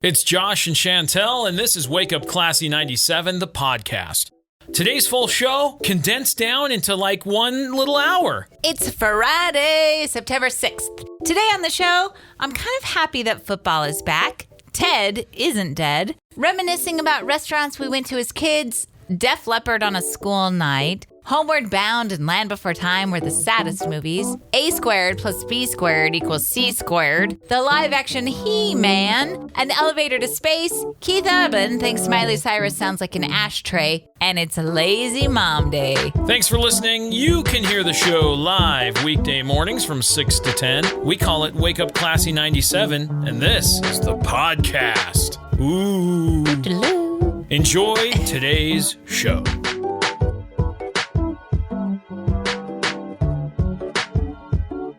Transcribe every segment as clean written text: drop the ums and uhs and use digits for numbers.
It's Josh and Chantel, and this is Wake Up Classy 97, the podcast. Today's full show condensed down into like one little hour. It's Friday, September 6th. Today on the show, I'm kind of happy that football is back. Ted isn't dead. Reminiscing about restaurants we went to as kids. Def Leppard on a school night. Homeward Bound and Land Before Time were the saddest movies. A squared plus B squared equals C squared. The live-action He-Man. An elevator to space. Keith Urban thinks Miley Cyrus sounds like an ashtray. And it's Lazy Mom Day. Thanks for listening. You can hear the show live weekday mornings from 6 to 10. We call it Wake Up Classy 97, and this is the podcast. Ooh. Hello. Enjoy today's show.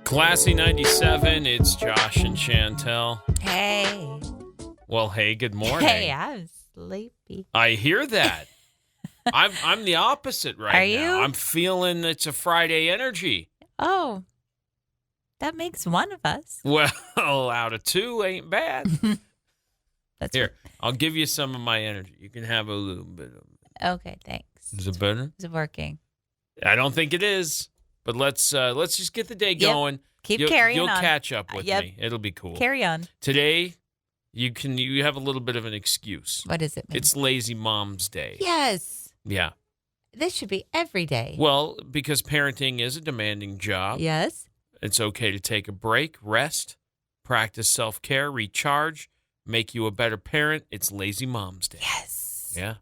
Classy 97, it's Josh and Chantel. Hey. Well, hey, good morning. Hey, I'm sleepy. I hear that. I'm the opposite right Are now. you? I'm feeling it's a Friday energy. Oh, that makes one of us. Well, out of two ain't bad. That's Here, I'll give you some of my energy. You can have a little bit of it. Okay, thanks. Is it better? Is it working? I don't think it is. But let's just get the day going. Keep carrying You'll on. catch up with Yep. me. It'll be cool. Carry on. Today, you have a little bit of an excuse. What is it? It's Lazy Mom's Day. Yes. Yeah. This should be every day. Well, because parenting is a demanding job. Yes. It's okay to take a break, rest, practice self-care, recharge, make you a better parent. It's Lazy Mom's Day. Yes. Yeah.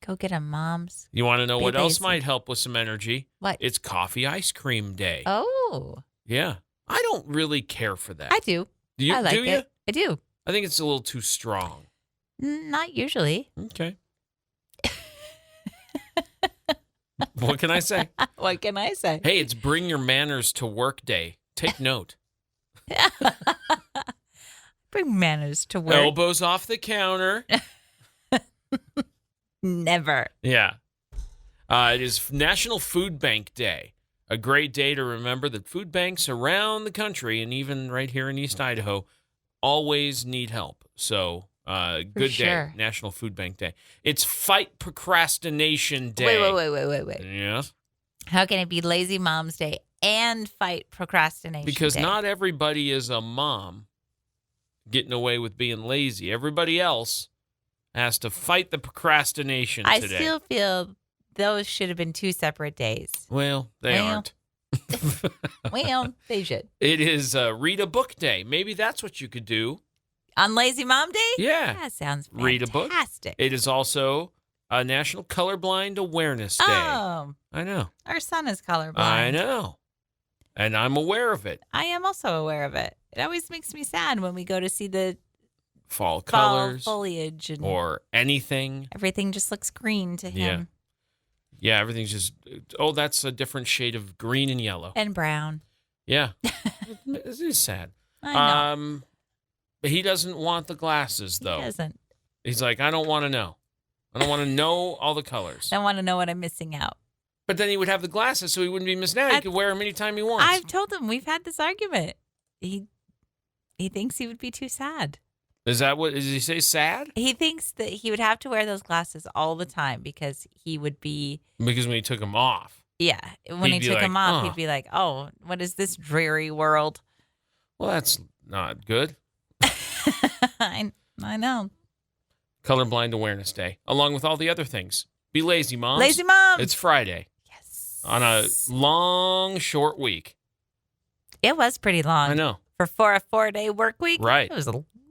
Go get a mom's. You want to know Be what else lazy. might help with some energy? What? It's Coffee Ice Cream Day. Oh, Yeah. I don't really care for that. I do. Do you? I like do you? it. I do. I think it's a little too strong. Not usually. Okay. What can I say? What can I say? Hey, it's Bring Your Manners to Work Day. Take note. Bring manners to work. Elbows off the counter. Never. Yeah. It is National Food Bank Day. A great day to remember that food banks around the country, and even right here in East Idaho, always need help. So, good sure. day. National Food Bank Day. It's Fight Procrastination Day. Wait. Yes. How can it be Lazy Mom's Day and Fight Procrastination Because Day? not everybody is a mom getting away with being lazy. Everybody else has to fight the procrastination I today. still feel those should have been two separate days. Well, they aren't. Well, they should. It is Read a Book Day. Maybe that's what you could do. On Lazy Mom Day? Yeah. That sounds fantastic. Read a book. It is also a National Colorblind Awareness Day. Oh, I know. our son is colorblind. I know. And I'm aware of it. I am also aware of it. It always makes me sad when we go to see the Fall fall colors foliage and or anything. everything just looks green to him. Yeah, everything's just, that's a different shade of green and yellow. And brown. Yeah. It is sad. I know. But he doesn't want the glasses, though. He doesn't. He's like, I don't want to know. I don't want to know all the colors. I want to know what I'm missing out. But then he would have the glasses, so he wouldn't be missing out. He could wear them anytime he wants. I've told him we've had this argument. He thinks he would be too sad. Is that what, does he say sad? He thinks that he would have to wear those glasses all the time because he would be, Because when he took them off. yeah. When he He'd be took like, them off, "Oh." he'd be like, oh, what is this dreary world? Well, that's not good. I know. Colorblind Awareness Day, along with all the other things. Be lazy, moms. Lazy Mom. It's Friday Yes. on a long, short week. It was pretty long. I know. For a 4-day work week. Right. It was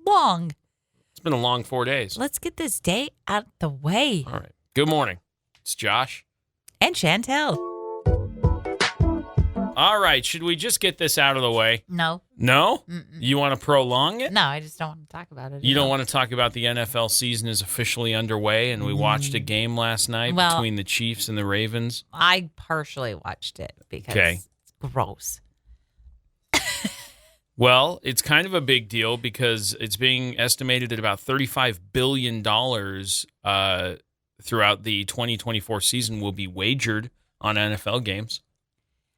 long. It's been a long 4 days. Let's get this day out the way. All right. Good morning. It's Josh. And Chantel. All right. Should we just get this out of the way? No. No? Mm-mm. You want to prolong it? No, I just don't want to talk about it. You at don't all. want to talk about the NFL season is officially underway, and we watched a game last night Well- between the Chiefs and the Ravens. I partially watched it because Okay. it's gross. Well, it's kind of a big deal because it's being estimated at about $35 billion throughout the 2024 season will be wagered on NFL games.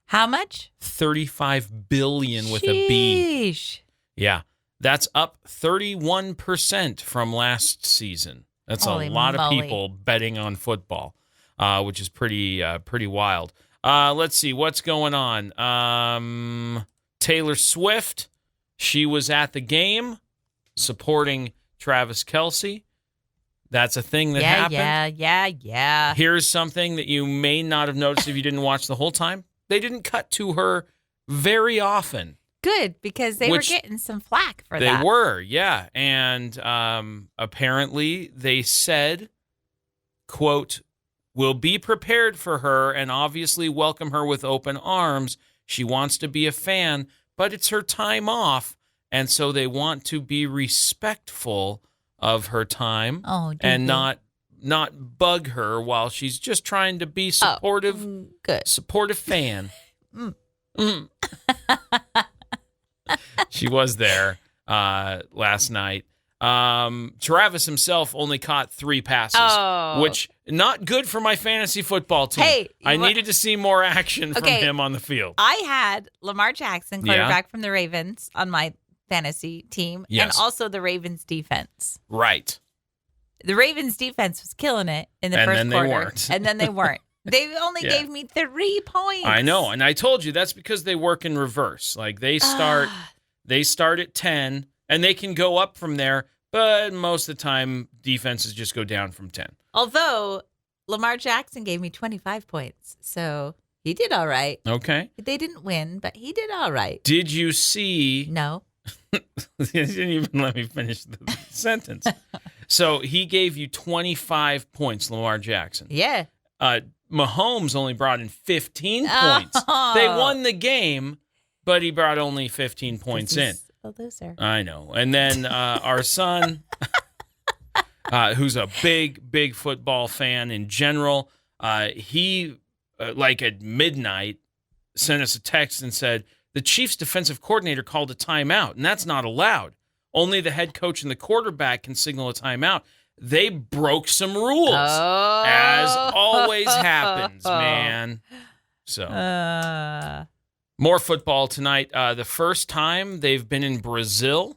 How much? $35 billion with a B. Sheesh. Yeah. That's up 31% from last season. That's Holy a lot moly. of people betting on football, which is pretty wild. Let's see what's going on. Taylor Swift, she was at the game supporting Travis Kelce. That's a thing that happened. Yeah. Here's something that you may not have noticed if you didn't watch the whole time. They didn't cut to her very often. Good, because they were getting some flack for that. They were, yeah. And apparently they said, quote, "We'll be prepared for her and obviously welcome her with open arms. She wants to be a fan, but it's her time off. And so they want to be respectful of her time and not bug her while she's just trying to be supportive, supportive fan." She was there last night. Travis himself only caught 3 passes, which not good for my fantasy football team. Hey, I needed to see more action from him on the field. I had Lamar Jackson, quarterback from the Ravens, on my fantasy team, and also the Ravens defense. Right. The Ravens defense was killing it in the first quarter. And then they weren't. They only gave me 3 points. I know, and I told you that's because they work in reverse. Like they start at 10, and they can go up from there, but most of the time defenses just go down from 10. Although Lamar Jackson gave me 25 points, so he did all right. Okay. They didn't win, but he did all right. Did you see? No. You didn't even let me finish the sentence. So he gave you 25 points, Lamar Jackson. Yeah. Mahomes only brought in 15 points. They won the game, but he brought only 15 points in. A loser. I know. And then our son, who's a big football fan in general, he, like at midnight, sent us a text and said, the Chiefs defensive coordinator called a timeout, and that's not allowed. Only the head coach and the quarterback can signal a timeout. They broke some rules, as always happens, man. So, more football tonight. The first time they've been in Brazil,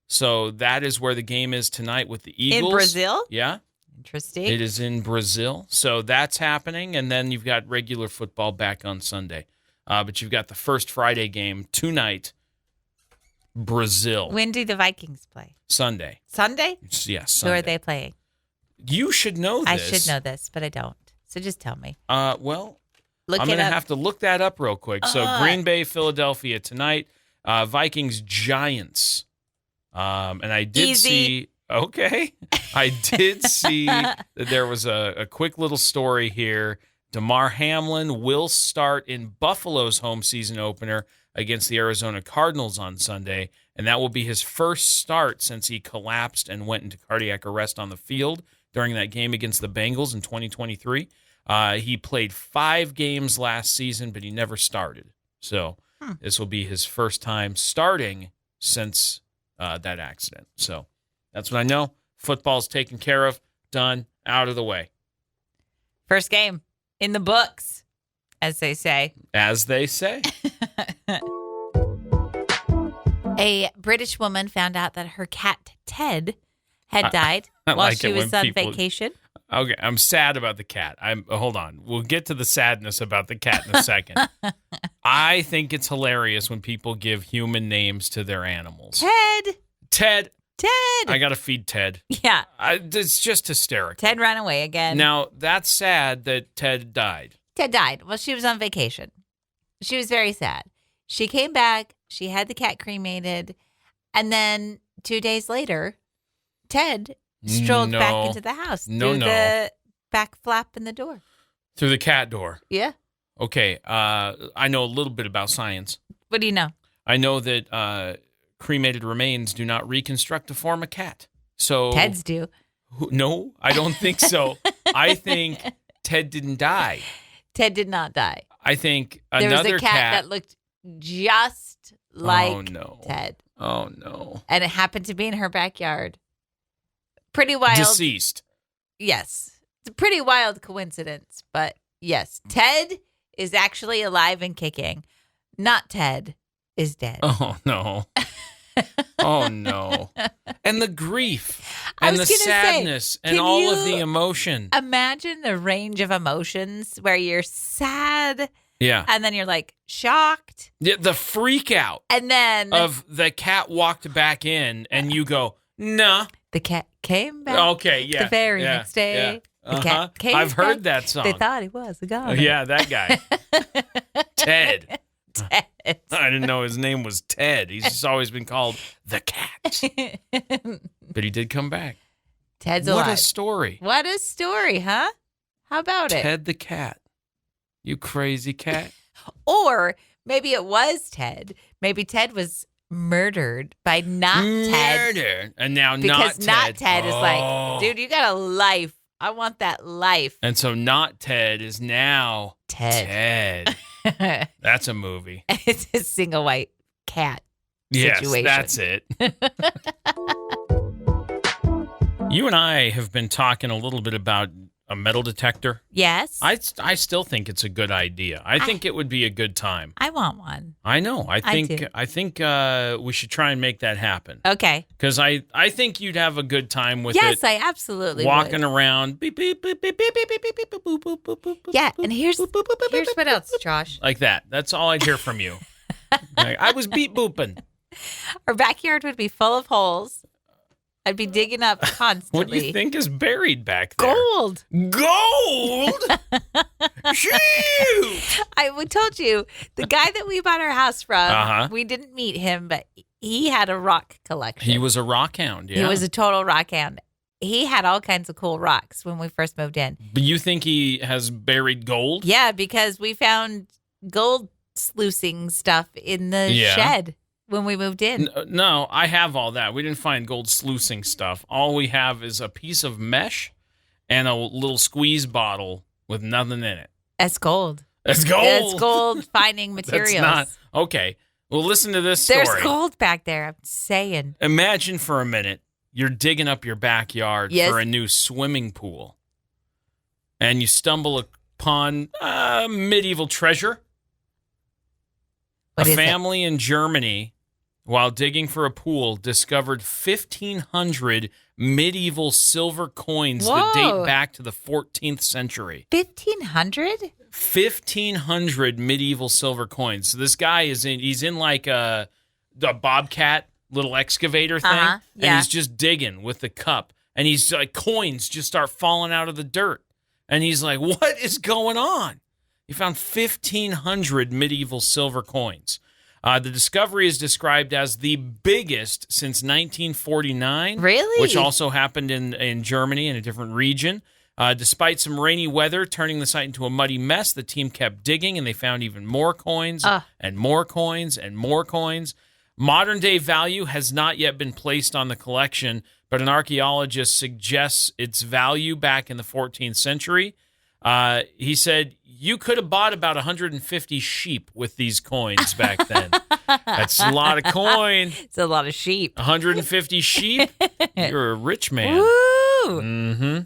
so that is where the game is tonight with the Eagles. In Brazil? Yeah. Interesting. It is in Brazil, so that's happening, and then you've got regular football back on Sunday. But you've got the first Friday game tonight, Brazil. When do the Vikings play? Sunday. Sunday? Yes, Sunday. Who are they playing? You should know this. I should know this, but I don't. So just tell me. Well, I'm going to have to look that up real quick. So Green Bay, Philadelphia tonight. Vikings, Giants. And I did see... Okay. I did see that there was a quick little story here. Damar Hamlin will start in Buffalo's home season opener against the Arizona Cardinals on Sunday, and that will be his first start since he collapsed and went into cardiac arrest on the field during that game against the Bengals in 2023. He played 5 games last season, but he never started. So this will be his first time starting since that accident. So that's what I know. Football's taken care of, done, out of the way. First game in the books, as they say. As they say. A British woman found out that her cat, Ted, had died while she was on vacation. Okay, I'm sad about the cat. Hold on. We'll get to the sadness about the cat in a second. I think it's hilarious when people give human names to their animals. Ted. I got to feed Ted. Yeah. It's just hysterical. Ted ran away again. Now, that's sad that Ted died. Ted died. Well, she was on vacation. She was very sad. She came back. She had the cat cremated. And then 2 days later, Ted strolled back into the house through the back flap in the door. Through the cat door? Yeah. Okay. I know a little bit about science. What do you know? I know that cremated remains do not reconstruct to form a cat. So Ted's do. No, I don't think so. I think Ted didn't die. Ted did not die. I think there another was a cat that looked just like Ted. Oh, no. And it happened to be in her backyard. Pretty wild. Deceased. Yes. It's a pretty wild coincidence. But yes, Ted is actually alive and kicking. Not Ted is dead. Oh, no. Oh, no. And the grief I and was the gonna say, sadness and can all of you the emotion. Imagine the range of emotions where you're sad Yeah. and then you're like shocked. The freak out And then of the cat walked back in and you go, nah. the cat came back. Okay, yeah. The very yeah, next day. yeah. The cat came I've heard back. that song. They thought he was a god. Yeah, that guy. Ted. Ted. I didn't know his name was Ted. He's just always been called the cat. But he did come back. Ted's What alive. a story. What a story, huh? How about it? Ted the cat. You crazy cat. Or maybe it was Ted. Maybe Ted was murdered by not Ted. Murder. And now Because not Ted. is like, dude, you got a life. I want that life. And so not Ted is now Ted. Ted. That's a movie. It's a single white cat situation. Yes, that's it. You and I have been talking a little bit about a metal detector. Yes. I still think it's a good idea. I think it would be a good time. I want one. I know. I do. think we should try and make that happen. Okay. Because I think you'd have a good time with Yes, it. I absolutely Walking would. around. Beep, beep, beep, beep, beep, beep, beep, beep, beep, boop, boop, boop, boop, boop, Yeah, boop, and here's boop, boop, boop, boop, here's boop, what boop, else, boop. Josh. Like that. That's all I'd hear from you. Like, I was beep booping. Our backyard would be full of holes. I'd be digging up constantly. What do you think is buried back there? Gold. Gold? Shoot! I told you, the guy that we bought our house from, Uh-huh. we didn't meet him, but he had a rock collection. He was a rock hound, yeah. He was a total rock hound. He had all kinds of cool rocks when we first moved in. But you think he has buried gold? Yeah, because we found gold sluicing stuff in the shed when we moved in. No, I have all that. We didn't find gold sluicing stuff. All we have is a piece of mesh and a little squeeze bottle with nothing in it. That's gold. That's gold. That's gold finding materials. That's not. Okay. Well, listen to this story. There's gold back there, I'm saying. Imagine for a minute you're digging up your backyard Yes. for a new swimming pool, and you stumble upon medieval treasure. What A is it? family in Germany, while digging for a pool, discovered 1,500 medieval silver coins that Whoa. date back to the 14th century. 1,500? 1,500 medieval silver coins. So this guy he's in like a bobcat little excavator thing, Uh-huh, and yeah. he's just digging with the cup, and he's like, coins just start falling out of the dirt, and he's like, what is going on? He found 1,500 medieval silver coins. The discovery is described as the biggest since 1949. Really? Which also happened in Germany in a different region. Despite some rainy weather turning the site into a muddy mess, the team kept digging, and they found even more coins and more coins and more coins. Modern-day value has not yet been placed on the collection, but an archaeologist suggests its value back in the 14th century. He said, you could have bought about 150 sheep with these coins back then. That's a lot of coin. It's a lot of sheep. 150 sheep? You're a rich man. Woo! Mm-hmm.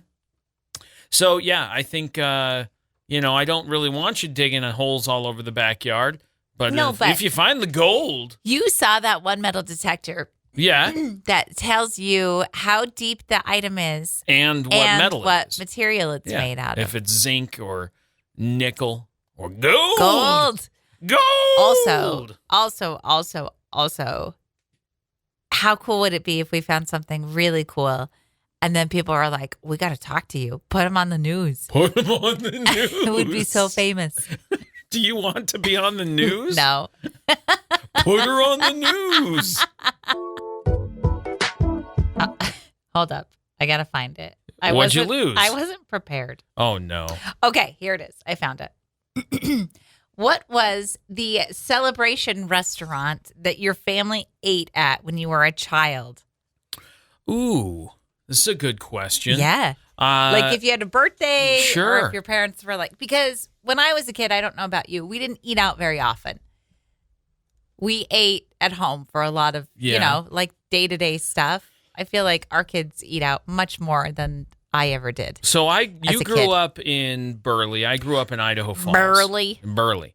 So, yeah, I think, I don't really want you digging holes all over the backyard. But, No, but- if you find the gold, You saw that one metal detector yeah, that tells you how deep the item is and what and metal what it is. material it's made out If of. it's zinc or nickel or gold. Gold. Gold. Also, how cool would it be if we found something really cool and then people are like, we got to talk to you. Put them on the news. Put them on the news. It would be so famous. Do you want to be on the news? No. Put her on the news. Hold up. I got to find it. What'd you lose? I wasn't prepared. Oh, no. Okay, here it is. I found it. What was the celebration restaurant that your family ate at when you were a child? Ooh, this is a good question. Yeah. Like if you had a birthday sure. or if your parents were like, because when I was a kid, I don't know about you, we didn't eat out very often. We ate at home for a lot of, like day-to-day stuff. I feel like our kids eat out much more than I ever did. So you a grew kid. up in Burley. I grew up in Idaho Falls. Burley.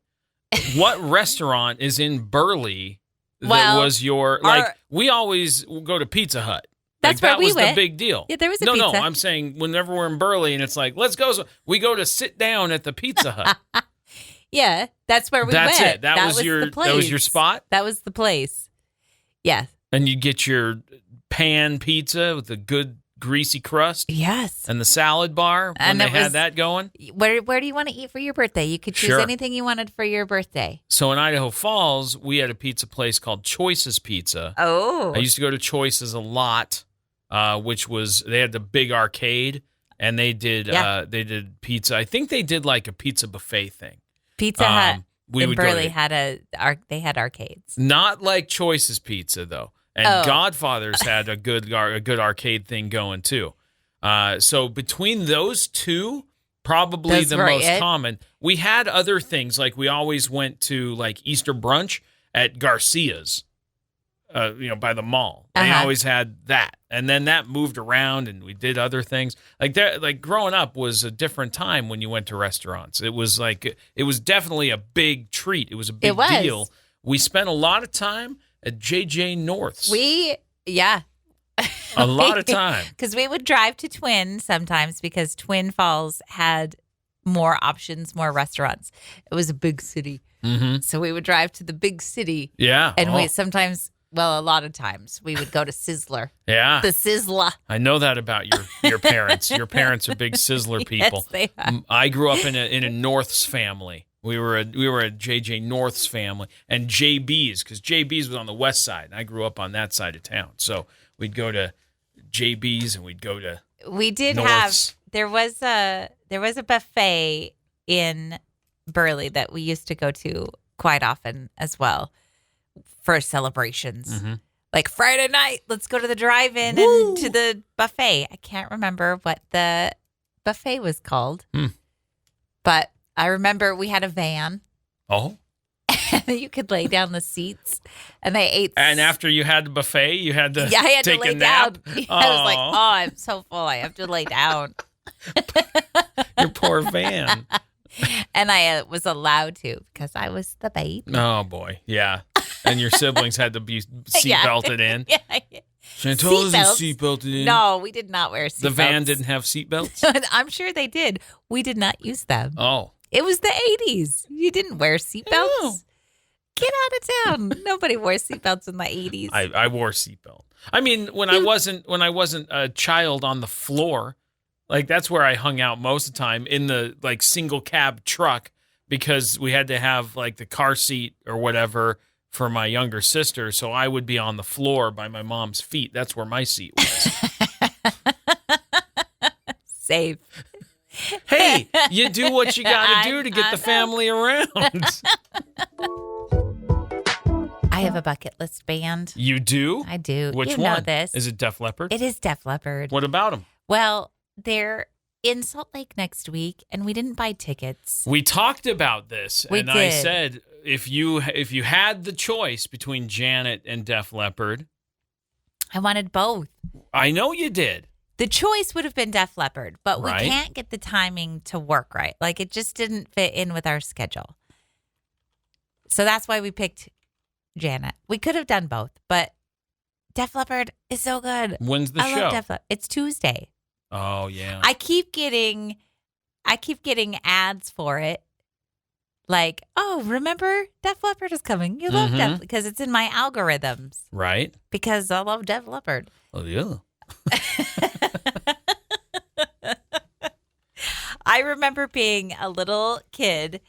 What restaurant is in Burley that was your we always go to Pizza Hut. That's where that we was went. the big deal. Yeah, there was a no, pizza. No, I'm saying whenever we're in Burley and it's like, let's go. So we go to sit down at the Pizza Hut. Yeah, that's where we went. That's it. That was your spot? That was the place. Yeah. And you get your pan pizza with a good greasy crust. Yes. And the salad bar when And they had that going. Where do you want to eat for your birthday? You could choose anything you wanted for your birthday. So in Idaho Falls, we had a pizza place called Choices Pizza. Oh. I used to go to Choices a lot, which was they had the big arcade and they did pizza. I think they did like a pizza buffet thing. Pizza Hut in Burley they had arcades. Not like Choices Pizza though. And Godfather's had a good arcade thing going too. So between those two, probably the most common. We had other things like we always went to like Easter brunch at Garcia's, by the mall. They always had that, and then that moved around, and we did other things like that. Like growing up was a different time when you went to restaurants. It was definitely a big treat. It was a big deal. We spent a lot of time at JJ North's. A lot of time. Because we would drive to Twin sometimes because Twin Falls had more options, more restaurants. It was a big city. Mm-hmm. So we would drive to the big city. Yeah. And a lot of times, we would go to Sizzler. Yeah. The Sizzler. I know that about your parents. Your parents are big Sizzler people. Yes, they are. I grew up in a North's family. We were a JJ North's family and JB's because JB's was on the west side. And I grew up on that side of town. So we'd go to JB's and we'd go to North's. There was a buffet in Burley that we used to go to quite often as well for celebrations. Mm-hmm. Like Friday night, let's go to the drive-in and to the buffet. I can't remember what the buffet was called. But I remember we had a van. Oh. And you could lay down the seats. And they ate. And after you had the buffet, you had to I had take to lay a nap? down. I was like, I'm so full. I have to lay down. Your poor van. And I was allowed to because I was the baby. Oh, boy. Yeah. And your siblings had to be seatbelted in. Yeah. Chantel isn't seatbelted in. No, we did not wear seatbelts. The van didn't have seatbelts? I'm sure they did. We did not use them. Oh. It was the 80s. You didn't wear seatbelts. No. Get out of town. Nobody wore seatbelts in the 80s. I wore seatbelt. I mean, when I wasn't a child on the floor, like that's where I hung out most of the time in the like single cab truck because we had to have like the car seat or whatever for my younger sister. So I would be on the floor by my mom's feet. That's where my seat was. Safe. Hey, you do what you got to do to get the family around. I have a bucket list band. You do? I do. Which you one? Know this. Is it Def Leppard? It is Def Leppard. What about them? Well, they're in Salt Lake next week, and we didn't buy tickets. We talked about this, we and did. I said if you had the choice between Janet and Def Leppard, I wanted both. I know you did. The choice would have been Def Leppard, but we Right. can't get the timing to work right. Like it just didn't fit in with our schedule. So that's why we picked Janet. We could have done both, but Def Leppard is so good. When's the I show? love Def Leppard. It's Tuesday. Oh yeah. I keep getting ads for it. Like, oh, remember Def Leppard is coming. You love Def because it's in my algorithms. Right. Because I love Def Leppard. Oh yeah. I remember being a little kid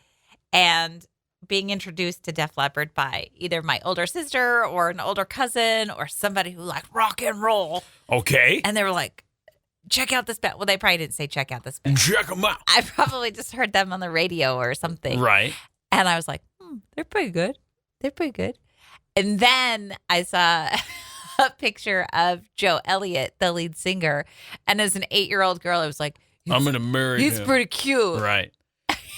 and being introduced to Def Leppard by either my older sister or an older cousin or somebody who liked rock and roll. Okay. And they were like, check out this band. Well, they probably didn't say check out this band. Check them out. I probably just heard them on the radio or something. Right. And I was like, they're pretty good. They're pretty good. And then I saw a picture of Joe Elliott, the lead singer. And as an 8-year-old girl, I was like, I'm going to marry him. He's pretty cute. Right.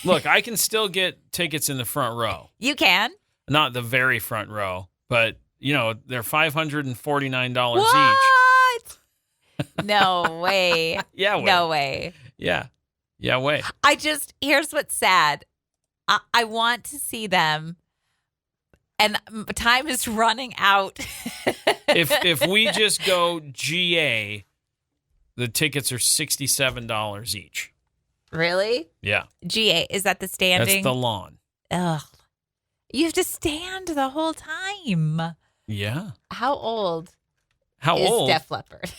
Look, I can still get tickets in the front row. You can? Not the very front row, but, they're $549 What? No way. each. Yeah, wait. No way. Yeah. Yeah, wait. Here's what's sad. I want to see them, And time is running out. If we just go GA, the tickets are $67 each. Really? Yeah. GA, is that the standing? That's the lawn. Ugh. You have to stand the whole time. Yeah. How old How is old? Def Leppard?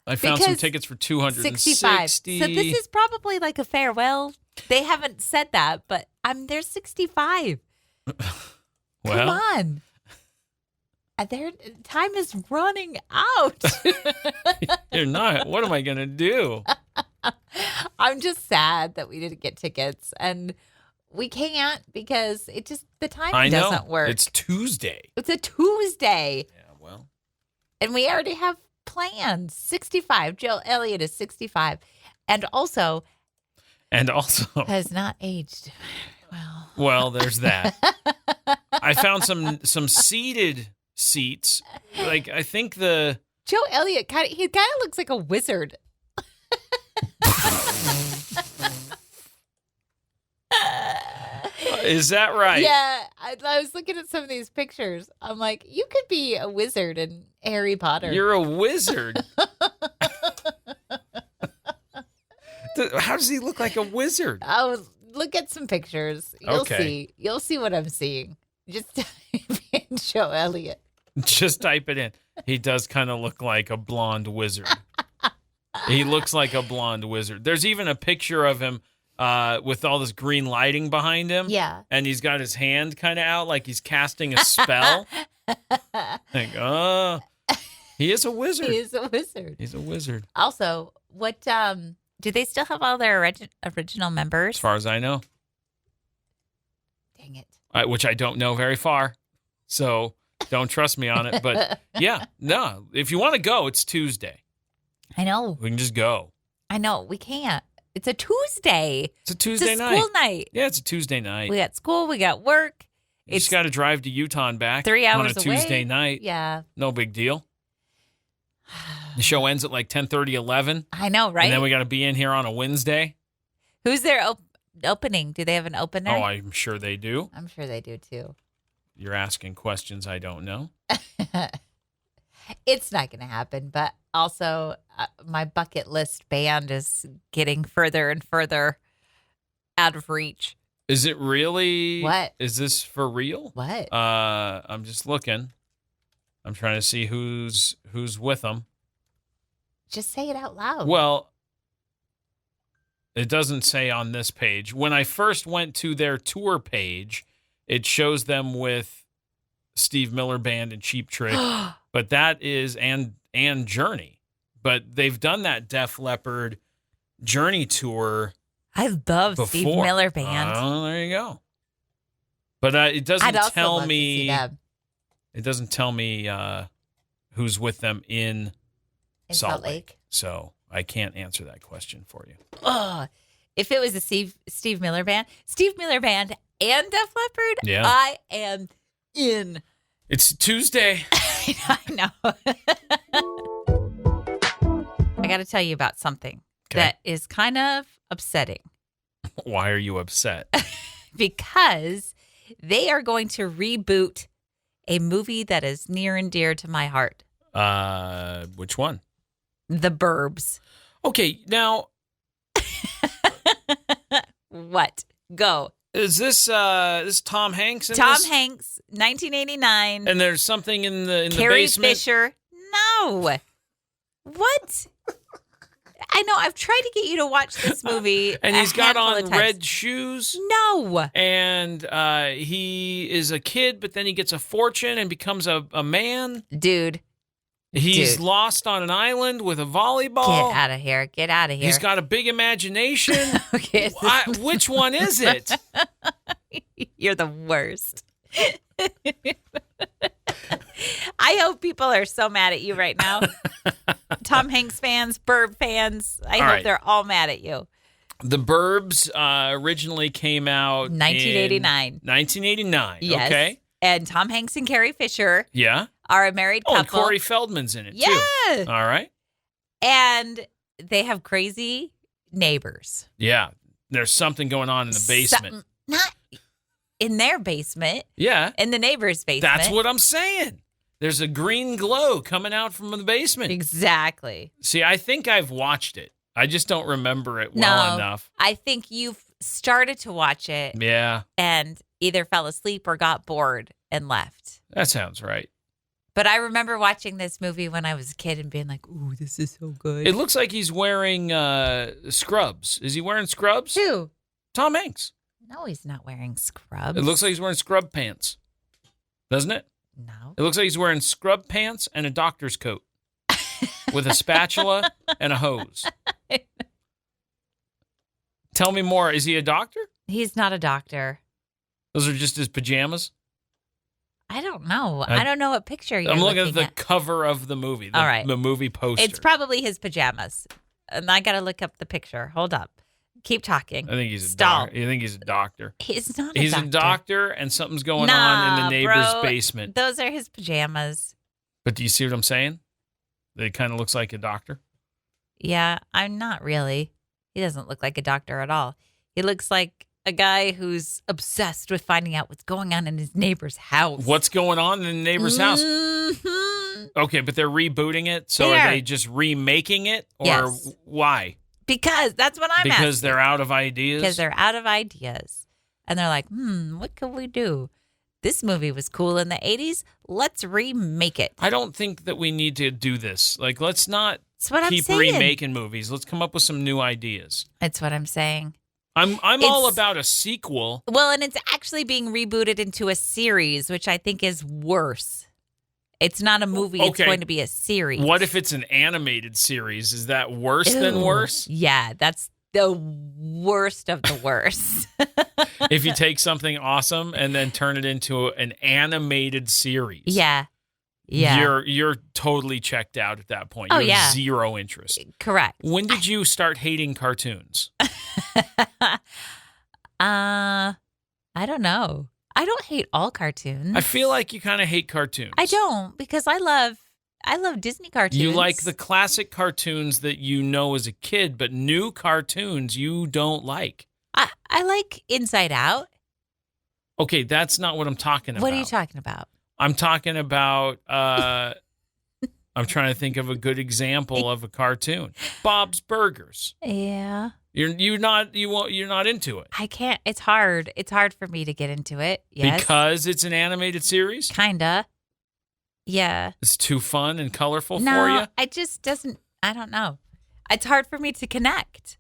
I found some Because tickets for 260. 65. So this is probably like a farewell. They haven't said that, but they're 65. Well, Come on. Their time is running out. you're not. What am I going to do? I'm just sad that we didn't get tickets, and we can't because the timing doesn't work. It's Tuesday. It's a Tuesday. Yeah, well. And we already have plans. 65. Joe Elliott is 65. And also has not aged well. Well, there's that. I found some seated seats. Like, I think Joe Elliott kind of looks like a wizard. Is that right? Yeah, I was looking at some of these pictures. I'm like, you could be a wizard in Harry Potter. You're a wizard. How does he look like a wizard? Oh, look at some pictures. You'll Okay. see. You'll see what I'm seeing. Just type in Joe Elliott. Just type it in. He does kind of look like a blonde wizard. He looks like a blonde wizard. There's even a picture of him with all this green lighting behind him. Yeah. And he's got his hand kind of out like he's casting a spell. Like, he is a wizard. He is a wizard. He's a wizard. Also, what do they still have all their original members? As far as I know. Dang it. Which I don't know very far. So don't trust me on it. But yeah, no. If you want to go, it's Tuesday. I know. We can just go. I know. We can't. It's a Tuesday. It's a Tuesday it's a night. school night. Yeah, it's a Tuesday night. We got school. We got work. You just got to drive to Utah and back 3 hours on a away. Tuesday night. Yeah. No big deal. The show ends at like 10:30, 11. I know, right? And then we got to be in here on a Wednesday. Who's their opening? Do they have an opener? Oh, I'm sure they do. I'm sure they do too. You're asking questions I don't know. It's not going to happen, but also my bucket list band is getting further and further out of reach. Is it really? What? Is this for real? What? I'm just looking. I'm trying to see who's with them. Just say it out loud. Well, it doesn't say on this page. When I first went to their tour page, it shows them with Steve Miller Band and Cheap Trick, but that is and Journey. But they've done that Def Leppard Journey tour I love before. Steve Miller Band. Oh, there you go. But it doesn't I'd also tell love to see me. them It doesn't tell me who's with them in in Salt Lake. So I can't answer that question for you. Ugh. If it was a Steve Miller Band and Def Leppard, Yeah. I am in. It's Tuesday. I know. I got to tell you about something that is kind of upsetting Why are you upset? because they are going to reboot a movie that is near and dear to my heart. Which one? The Burbs. Okay, now What? Go. is this Tom Hanks in Tom this? Hanks, 1989. And there's something in the Carrie basement. Fisher. No. What? I know. I've tried to get you to watch this movie. And a he's got handful of on times. red shoes. No. And he is a kid, but then he gets a fortune and becomes a man. Dude, He's Dude. lost on an island with a volleyball. get out of here. Get out of here. He's got a big imagination. Okay. Which one is it? You're the worst. I hope people are so mad at you right now. Tom Hanks fans, Burb fans. I All hope right. they're all mad at you. The Burbs originally came out 1989. 1989. Yes. Okay. And Tom Hanks and Carrie Fisher Yeah. are a married Oh, couple. and Corey Feldman's in it Yeah. too. All right. And they have crazy neighbors. Yeah. There's something going on in the basement. Not in their basement. Yeah. In the neighbor's basement. That's what I'm saying. There's a green glow coming out from the basement. Exactly. See, I think I've watched it. I just don't remember it well enough. I think you've started to watch it. Yeah. And either fell asleep or got bored and left. That sounds right. But I remember watching this movie when I was a kid and being like, ooh, this is so good. It looks like he's wearing scrubs. Is he wearing scrubs? Who? Tom Hanks. No, he's not wearing scrubs. It looks like he's wearing scrub pants. Doesn't it? No. It looks like he's wearing scrub pants and a doctor's coat with a spatula and a hose. Tell me more. Is he a doctor? He's not a doctor. Those are just his pajamas? I don't know. I don't know what picture you're I'm looking at the cover of the movie. All right. The movie poster. It's probably his pajamas. And I got to look up the picture. Hold up. Keep talking. I think he's a Stall. doctor. You think he's a doctor? He's not a He's doctor. a doctor, and something's going on in the neighbor's basement. Those are his pajamas. But do you see what I'm saying? It kind of looks like a doctor. Yeah, I'm not really. He doesn't look like a doctor at all. He looks like a guy who's obsessed with finding out what's going on in his neighbor's house. What's going on in the neighbor's house? Mm-hmm. Okay, but they're rebooting it, so are they just remaking it, or Yes. why? Because that's what I'm asking. Because they're out of ideas? Because they're out of ideas. And they're like, what can we do? This movie was cool in the 80s. Let's remake it. I don't think that we need to do this. Like, let's not That's what I'm keep saying. remaking movies. Let's come up with some new ideas. That's what I'm saying. I'm all about a sequel. Well, and it's actually being rebooted into a series, which I think is worse. It's not a movie. Okay. It's going to be a series. What if it's an animated series? Is that worse than worse? Yeah, that's the worst of the worst. If you take something awesome and then turn it into an animated series. Yeah. Yeah. You're totally checked out at that point. Oh, You have yeah. zero interest. Correct. When did you start hating cartoons? I don't know. I don't hate all cartoons. I feel like you kind of hate cartoons. I don't, because I love Disney cartoons. You like the classic cartoons that you know as a kid, but new cartoons you don't like. I like Inside Out. Okay, that's not what I'm talking about. What are you talking about? I'm talking about I'm trying to think of a good example of a cartoon. Bob's Burgers. Yeah. You're not into it. I can't. It's hard. It's hard for me to get into it. Yes. Because it's an animated series? Kinda. Yeah. It's too fun and colorful No, for you? it just doesn't. I don't know. It's hard for me to connect.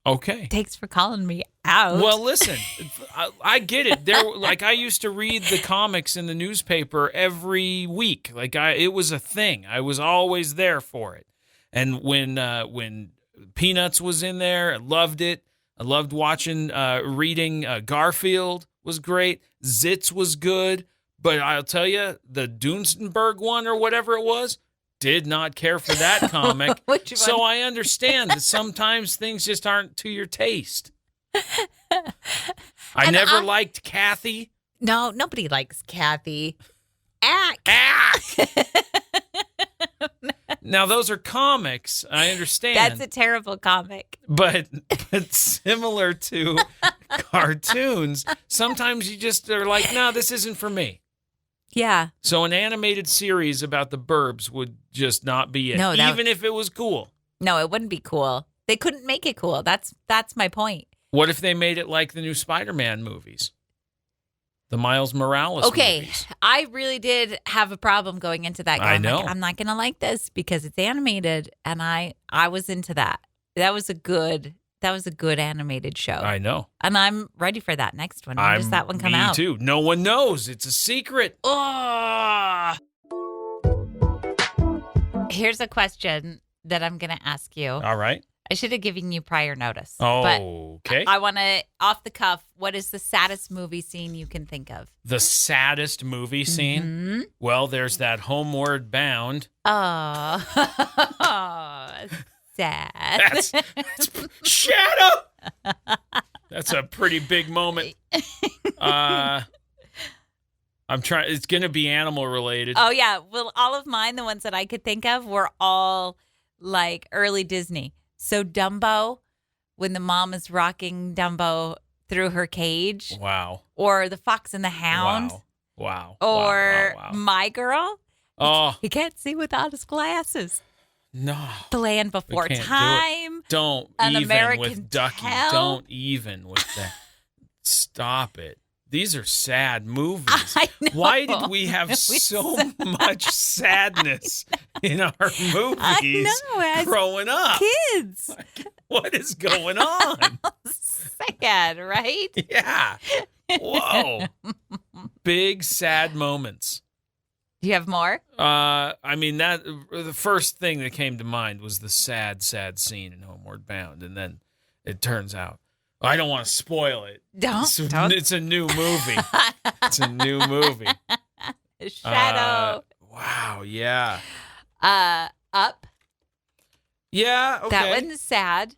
Okay. Thanks for calling me out. Well, listen, I get it. I used to read the comics in the newspaper every week. It was a thing. I was always there for it. And when Peanuts was in there, I loved it. I loved reading Garfield was great. Zitz was good. But I'll tell you, the Dunstenberg one or whatever it was, did not care for that comic. Which one? So I understand that sometimes things just aren't to your taste. I never liked Kathy. No, nobody likes Kathy. Ack. Now, those are comics. I understand. That's a terrible comic. But similar to cartoons, sometimes you just are like, no, this isn't for me. Yeah. So an animated series about the Burbs would just not be it, No, even if it was cool. No, it wouldn't be cool. They couldn't make it cool. That's my point. What if they made it like the new Spider-Man movies? The Miles Morales movies. I really did have a problem going into that. I know. I'm not going to like this because it's animated, and I was into that. That was a good animated show. I know. And I'm ready for that next one. When does that one come out? Me too. No one knows. It's a secret. Oh. Here's a question that I'm going to ask you. All right. I should have given you prior notice. Okay. But I want to, off the cuff, what is the saddest movie scene you can think of? The saddest movie scene? Mm-hmm. Well, there's that Homeward Bound. Oh, sad. That's shut up. That's a pretty big moment. I'm trying. It's going to be animal related. Oh, yeah. Well, all of mine, the ones that I could think of, were all like early Disney. So Dumbo, when the mom is rocking Dumbo through her cage. Wow. Or The Fox and the Hound. Wow. Or Wow. My Girl. Oh. He can't see without his glasses. No. The Land Before Time. Don't An even American with Ducky. Tale. Don't even with that. Stop it. These are sad movies. I know. Why did we have so much sadness in our movies growing up? Kids. What is going on? Sad, right? Yeah. Whoa. Big sad moments. Do you have more? I mean, that the first thing that came to mind was the sad scene in Homeward Bound, and then it turns out I don't want to spoil it. Don't. It's a new movie. It's a new movie. Shadow. Wow. Yeah. Up. Yeah. Okay. That one's sad.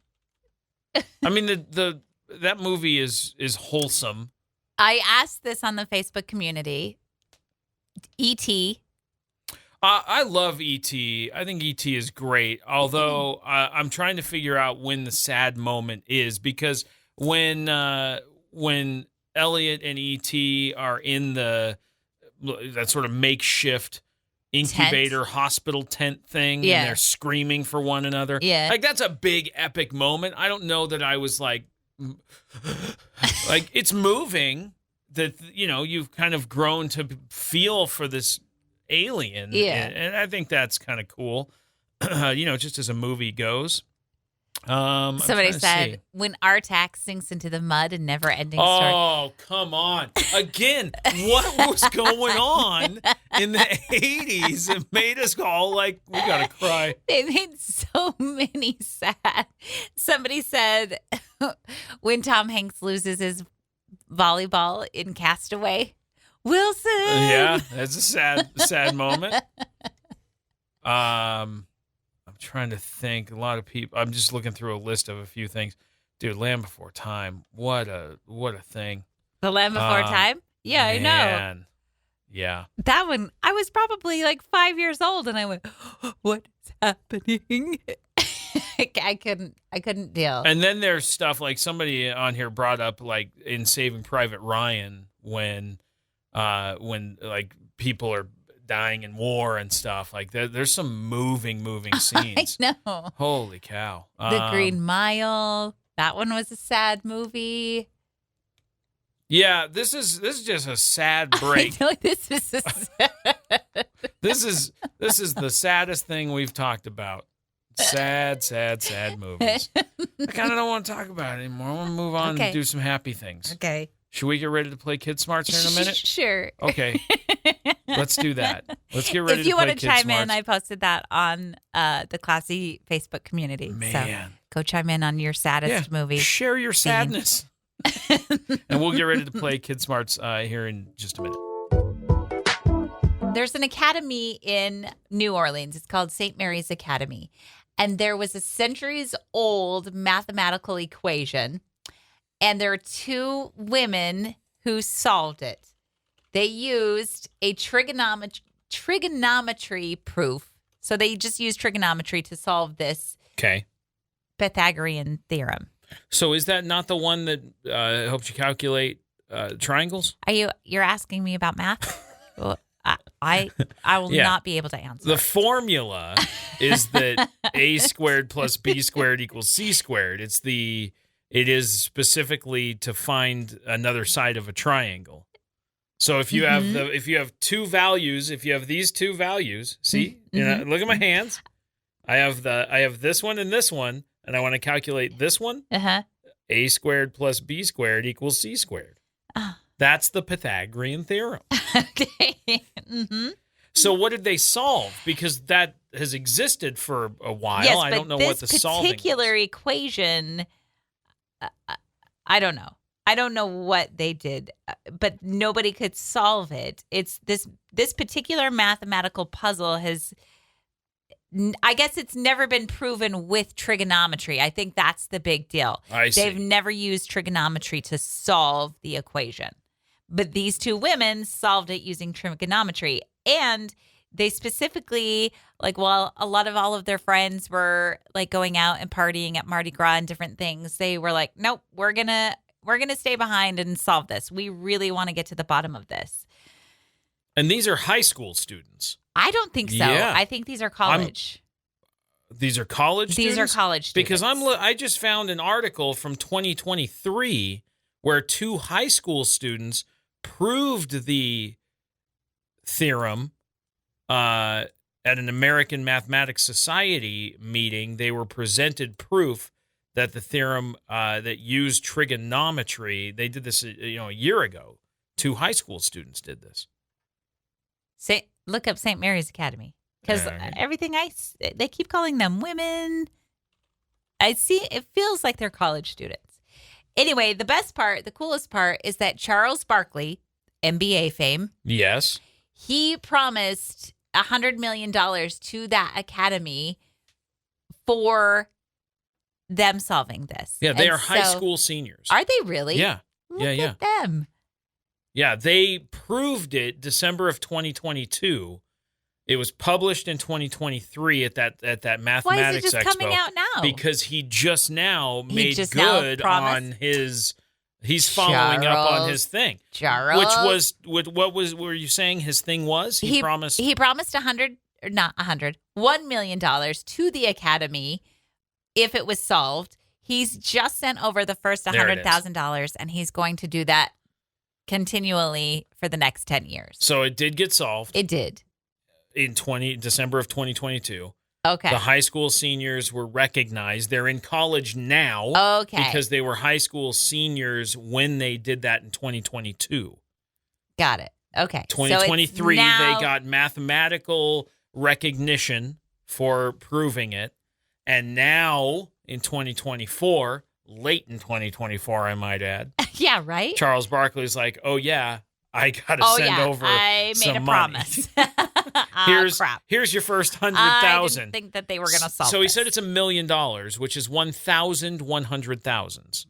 I mean, that movie is wholesome. I asked this on the Facebook community. E.T. I love E.T. I think E.T. is great, although I'm trying to figure out when the sad moment is, because when Elliot and E.T. are in that sort of makeshift incubator hospital tent thing, and they're screaming for one another. Yeah. Like, that's a big epic moment. I don't know that I was like it's moving that, you've kind of grown to feel for this alien. Yeah. And I think that's kind of cool, just as a movie goes. Somebody said, when Artax sinks into the mud and never-ending story. Oh, come on. Again, what was going on in the 80s that made us all like, we got to cry? They made so many sad. Somebody said, when Tom Hanks loses his volleyball in Castaway. Wilson! Yeah, that's a sad moment. I'm trying to think. A lot of people. I'm just looking through a list of a few things. Dude, Land Before Time. What a thing. The Land Before Time? Yeah, I know. Yeah. That one, I was probably like 5 years old, and I went, "What is happening?" I couldn't deal. And then there's stuff like somebody on here brought up, like in Saving Private Ryan, when like people are dying in war and stuff like that. There's some moving scenes. I know. Holy cow. The Green Mile. That one was a sad movie. Yeah, this is just a sad break. I know, this is a sad. This is the saddest thing we've talked about. Sad movies. I kind of don't want to talk about it anymore. I want to move on and do some happy things. Okay. Should we get ready to play Kid Smarts here in a minute? Sure. Okay. Let's do that. Let's get ready to play Kid Smarts. If you want to chime in, I posted that on the Classy Facebook community. Man. So go chime in on your saddest movie. Share your sadness. And we'll get ready to play Kid Smarts here in just a minute. There's an academy in New Orleans. It's called St. Mary's Academy. And there was a centuries-old mathematical equation. And there are two women who solved it. They used a trigonometry proof. So they just used trigonometry to solve this Pythagorean theorem. So is that not the one that helps you calculate triangles? You're asking me about math? Well, I will not be able to answer. The formula is that a squared plus b squared equals c squared. It is specifically to find another side of a triangle. So if you have two values, if you have these two values, see, look at my hands. I have this one and this one, and I want to calculate this one. A squared plus b squared equals c squared. That's the Pythagorean theorem. Okay. So what did they solve? Because that has existed for a while. Yes, I don't know what the solving this particular equation, I don't know. I don't know what they did, but nobody could solve it. It's this particular mathematical puzzle has, I guess it's never been proven with trigonometry. I think that's the big deal. I see. They've never used trigonometry to solve the equation. But these two women solved it using trigonometry. And they specifically, like, while all of their friends were like going out and partying at Mardi Gras and different things, they were like, nope, we're gonna stay behind and solve this. We really want to get to the bottom of this. And these are high school students. I don't think so. Yeah. I think these are college. These are college students? These are college students. Because I just found an article from 2023 where 2 high school students proved the theorem at an American Mathematics Society meeting. They were presented proof that the theorem that used trigonometry, they did this a year ago. 2 high school students did this. Look up St. Mary's Academy, because everything they keep calling them women. I see. It feels like they're college students. Anyway, the coolest part is that Charles Barkley, NBA fame. Yes. He promised $100 million to that academy for them solving this. Yeah, they are high school seniors. Are they really? Yeah. Look at them. Yeah, they proved it December of 2022. It was published in 2023 at that mathematics Why is it just expo. Coming out now? Because he just now made good on his. He's following up on his thing. Charles. Were you saying his thing was? He promised $1 million to the academy if it was solved. He's just sent over the first $100,000, and he's going to do that continually for the next 10 years. So it did get solved. It did. In December of 2022. Okay. The high school seniors were recognized. They're in college now. Okay. Because they were high school seniors when they did that in 2022. Got it. Okay. 2023, they got mathematical recognition for proving it. And now in 2024, late in 2024, I might add. Yeah, right? Charles Barkley's like, oh, yeah, I got to send over I made a promise. Here's your first 100,000. I didn't think that they were going to solve So he this. said it's $1 million, which is 1,000 100,000s.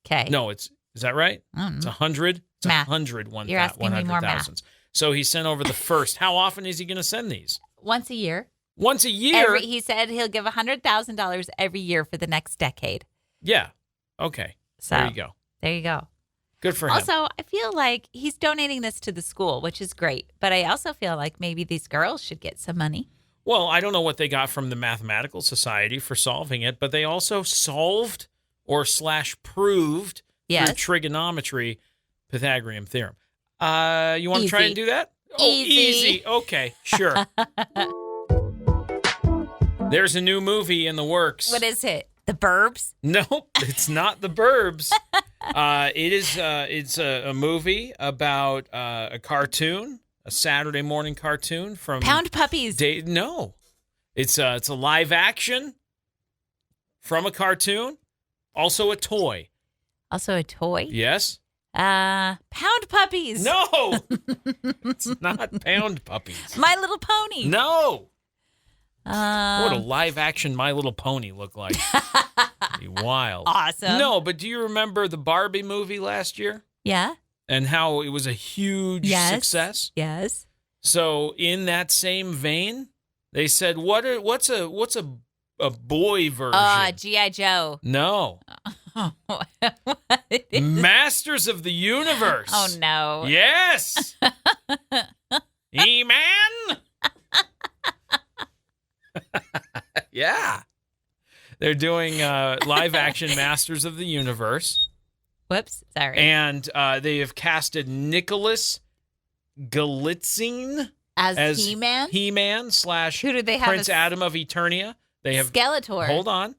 Okay. No, is that right? It's 100. It's Math. 100 You're asking me more math. 100,000s. So he sent over the first. How often is he going to send these? Once a year. Once a year? He said he'll give $100,000 every year for the next decade. Yeah. Okay. So there you go. There you go. Good for him. Also, I feel like he's donating this to the school, which is great. But I also feel like maybe these girls should get some money. Well, I don't know what they got from the Mathematical Society for solving it, but they also solved or / proved through trigonometry Pythagorean theorem. You want to try and do that? Oh, easy. Okay, sure. There's a new movie in the works. What is it? The Burbs? Nope, it's not The Burbs. It's a movie about a cartoon, a Saturday morning cartoon from Pound Puppies. No, it's a live action from a cartoon, also a toy. Also a toy? Yes. Pound Puppies. No, it's not Pound Puppies. My Little Pony. No. What would a live action My Little Pony look like? Be wild. Awesome. No, but do you remember the Barbie movie last year? Yeah. And how it was a huge success? Yes. So in that same vein, they said, what's a boy version? G.I. Joe. No. What is Masters of the Universe. Oh, no. Yes. E-Man. Yeah. They're doing live action Masters of the Universe. Whoops. Sorry. And they have casted Nicholas Galitzine as He-Man? He-Man / Who do they have Prince Adam of Eternia. They have Skeletor. Hold on.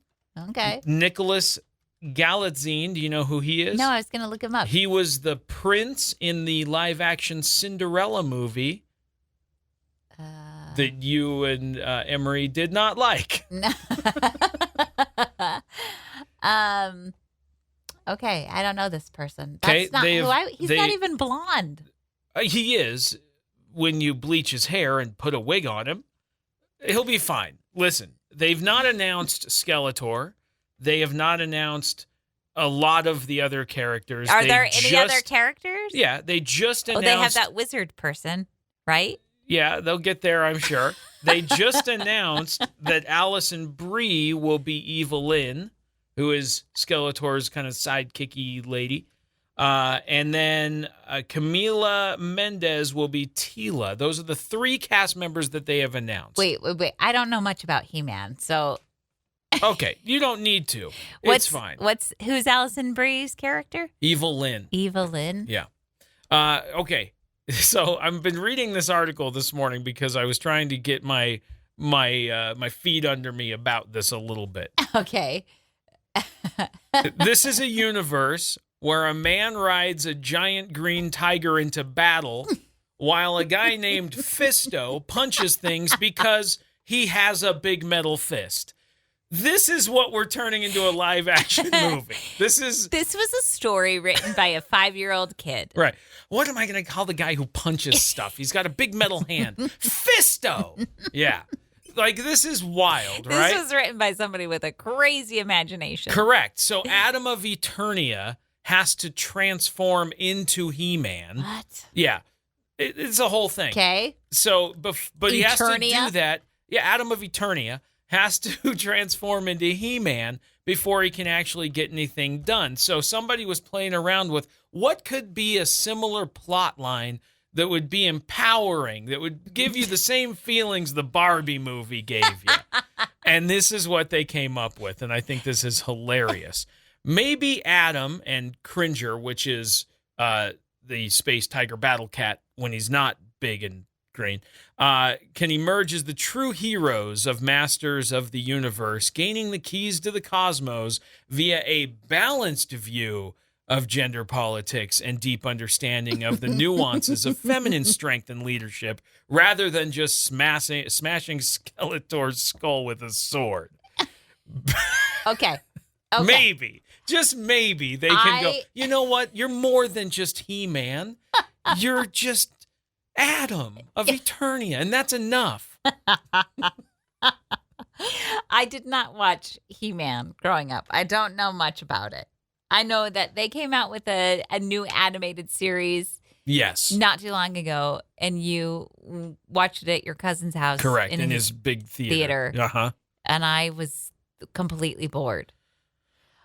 Okay. Nicholas Galitzine. Do you know who he is? No, I was going to look him up. He was the prince in the live action Cinderella movie. That you and Emery did not like. Okay, I don't know this person. Okay, That's not he's not even blonde. He is. When you bleach his hair and put a wig on him, he'll be fine. Listen, they've not announced Skeletor. They have not announced a lot of the other characters. Are there any other characters? Yeah, they just announced. Oh, they have that wizard person, right? Yeah, they'll get there, I'm sure. They just announced that Allison Brie will be Evelyn, who is Skeletor's kind of sidekicky lady. And then Camila Mendez will be Tila. Those are the 3 cast members that they have announced. Wait. I don't know much about He-Man, so... Okay, you don't need to. It's fine. Who's Allison Brie's character? Evelyn. Evelyn? Yeah. Okay. So I've been reading this article this morning because I was trying to get my feet under me about this a little bit. Okay. This is a universe where a man rides a giant green tiger into battle while a guy named Fisto punches things because he has a big metal fist. This is what we're turning into a live-action movie. This was a story written by a 5-year-old kid. Right. What am I going to call the guy who punches stuff? He's got a big metal hand. Fisto! Yeah. Like, this is wild, right? This was written by somebody with a crazy imagination. Correct. So Adam of Eternia has to transform into He-Man. What? Yeah. It's a whole thing. Okay. So, but he has to Eternia? do that. Yeah, Adam of Eternia has to transform into He-Man before he can actually get anything done. So somebody was playing around with what could be a similar plot line that would be empowering, that would give you the same feelings the Barbie movie gave you. And this is what they came up with, and I think this is hilarious. Maybe Adam and Cringer, which is the Space Tiger Battle Cat when he's not big and green, can emerge as the true heroes of Masters of the Universe, gaining the keys to the cosmos via a balanced view of gender politics and deep understanding of the nuances of feminine strength and leadership, rather than just smashing Skeletor's skull with a sword. Okay. Maybe, just maybe, they can go, you know what? You're more than just He-Man. You're just Adam of Eternia, and that's enough. I did not watch He-Man growing up. I don't know much about it. I know that they came out with a new animated series. Yes. Not too long ago, and you watched it at your cousin's house. Correct, in his big theater. Uh-huh. And I was completely bored.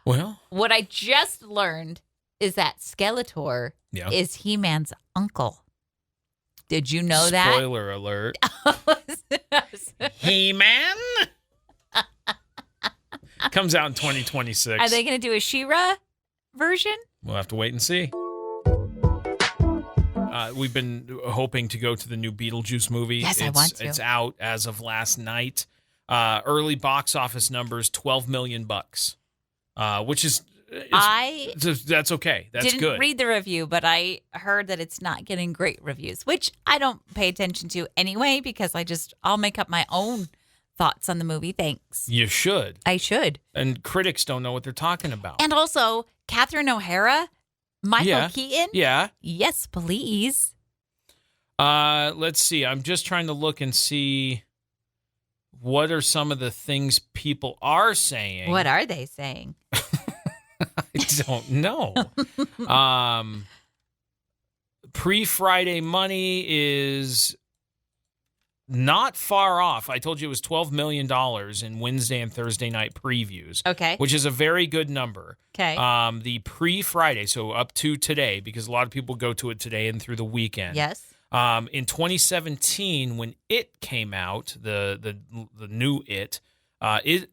Well, what I just learned is that Skeletor is He-Man's uncle. Did you know that? Spoiler alert. He-Man? Comes out in 2026. Are they going to do a She-Ra version? We'll have to wait and see. We've been hoping to go to the new Beetlejuice movie. Yes, I want to. It's out as of last night. Early box office numbers, $12 million, which is that's okay. That's didn't good. Read the review, but I heard that it's not getting great reviews, which I don't pay attention to anyway because I'll make up my own thoughts on the movie. Thanks. You should. I should. And critics don't know what they're talking about. And also, Catherine O'Hara, Michael Keaton. Yeah. Yes, please. Let's see. I'm just trying to look and see what are some of the things people are saying. What are they saying? I don't know. Pre-Friday money is not far off. I told you it was $12 million in Wednesday and Thursday night previews. Okay. Which is a very good number. Okay. The pre-Friday, so up to today, because a lot of people go to it today and through the weekend. Yes. In 2017, when It came out, the new It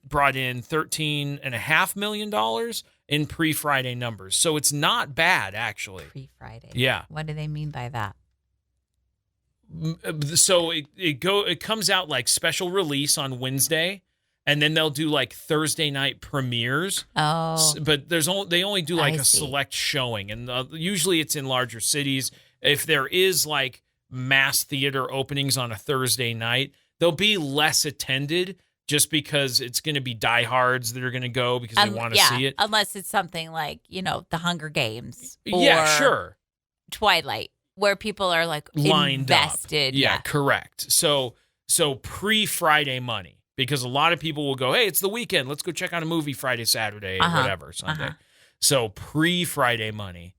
brought in $13.5 million in pre-Friday numbers. So it's not bad, actually. Pre-Friday. Yeah. What do they mean by that? So it comes out like special release on Wednesday, and then they'll do like Thursday night premieres. Oh. But they only do like a select showing, and usually it's in larger cities. If there is like mass theater openings on a Thursday night, they'll be less attended just because it's going to be diehards that are going to go because they want to see it. Unless it's something like, The Hunger Games or sure. Twilight, where people are like lined invested. Up. Yeah, correct. So pre-Friday money, because a lot of people will go, hey, it's the weekend. Let's go check out a movie Friday, Saturday, or whatever, Sunday. So pre-Friday money,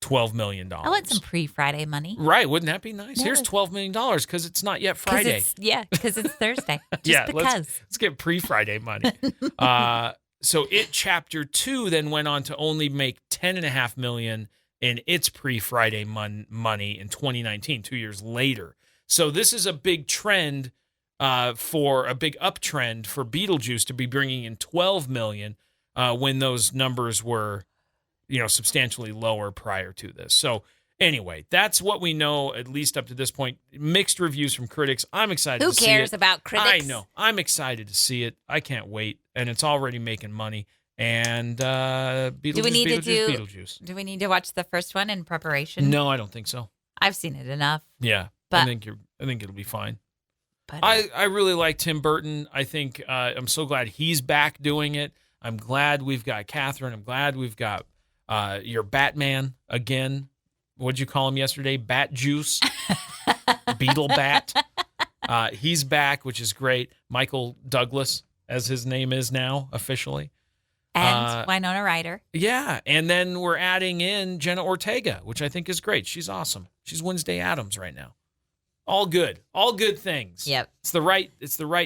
$12 million. I want some pre-Friday money. Right. Wouldn't that be nice? Yeah. Here's $12 million because it's not yet Friday. Because it's Thursday. Just yeah, because. Let's get pre-Friday money. So It Chapter 2 then went on to only make $10.5 million in its pre-Friday money in 2019, 2 years later. So this is a big trend for a big uptrend for Beetlejuice to be bringing in $12 million when those numbers were, substantially lower prior to this. So anyway, that's what we know, at least up to this point. Mixed reviews from critics. I'm excited to see it. Who cares about critics? I know. I'm excited to see it. I can't wait. And it's already making money. And Beetlejuice. Do we need to watch the first one in preparation? No, I don't think so. I've seen it enough. Yeah. But I think it'll be fine. But I really like Tim Burton. I think I'm so glad he's back doing it. I'm glad we've got Catherine. I'm glad we've got your Batman again. What'd you call him yesterday? Bat Juice? Beetle Bat. He's back, which is great. Michael Douglas, as his name is now, officially. And Winona Ryder. Yeah, and then we're adding in Jenna Ortega, which I think is great. She's awesome. She's Wednesday Addams right now. All good. All good things. Yep. It's the right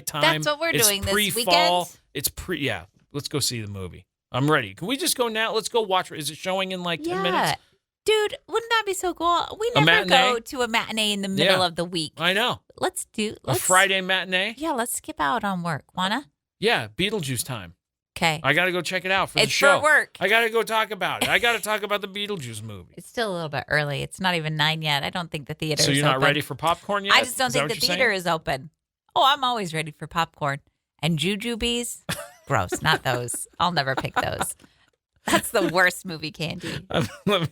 time. That's what we're doing this pre-fall. weekend. It's yeah. Let's go see the movie. I'm ready. Can we just go now? Let's go watch. Is it showing in like 10 minutes? Dude, wouldn't that be so cool? We A never matinee? go to a matinee in the middle of the week. I know. Let's A Friday matinee? Yeah, let's skip out on work. Wanna? Yeah, Beetlejuice time. Okay. I got to go check it out for the It's show. for work. I got to go talk about it. I got to talk about the Beetlejuice movie. It's still a little bit early. It's not even 9 yet. I don't think the theater So is you're not open. ready for popcorn yet? I just don't Is that think what the you're theater saying? is open. Oh, I'm always ready for popcorn. And jujubes? Gross. Not those. I'll never pick those. That's the worst movie candy. Let me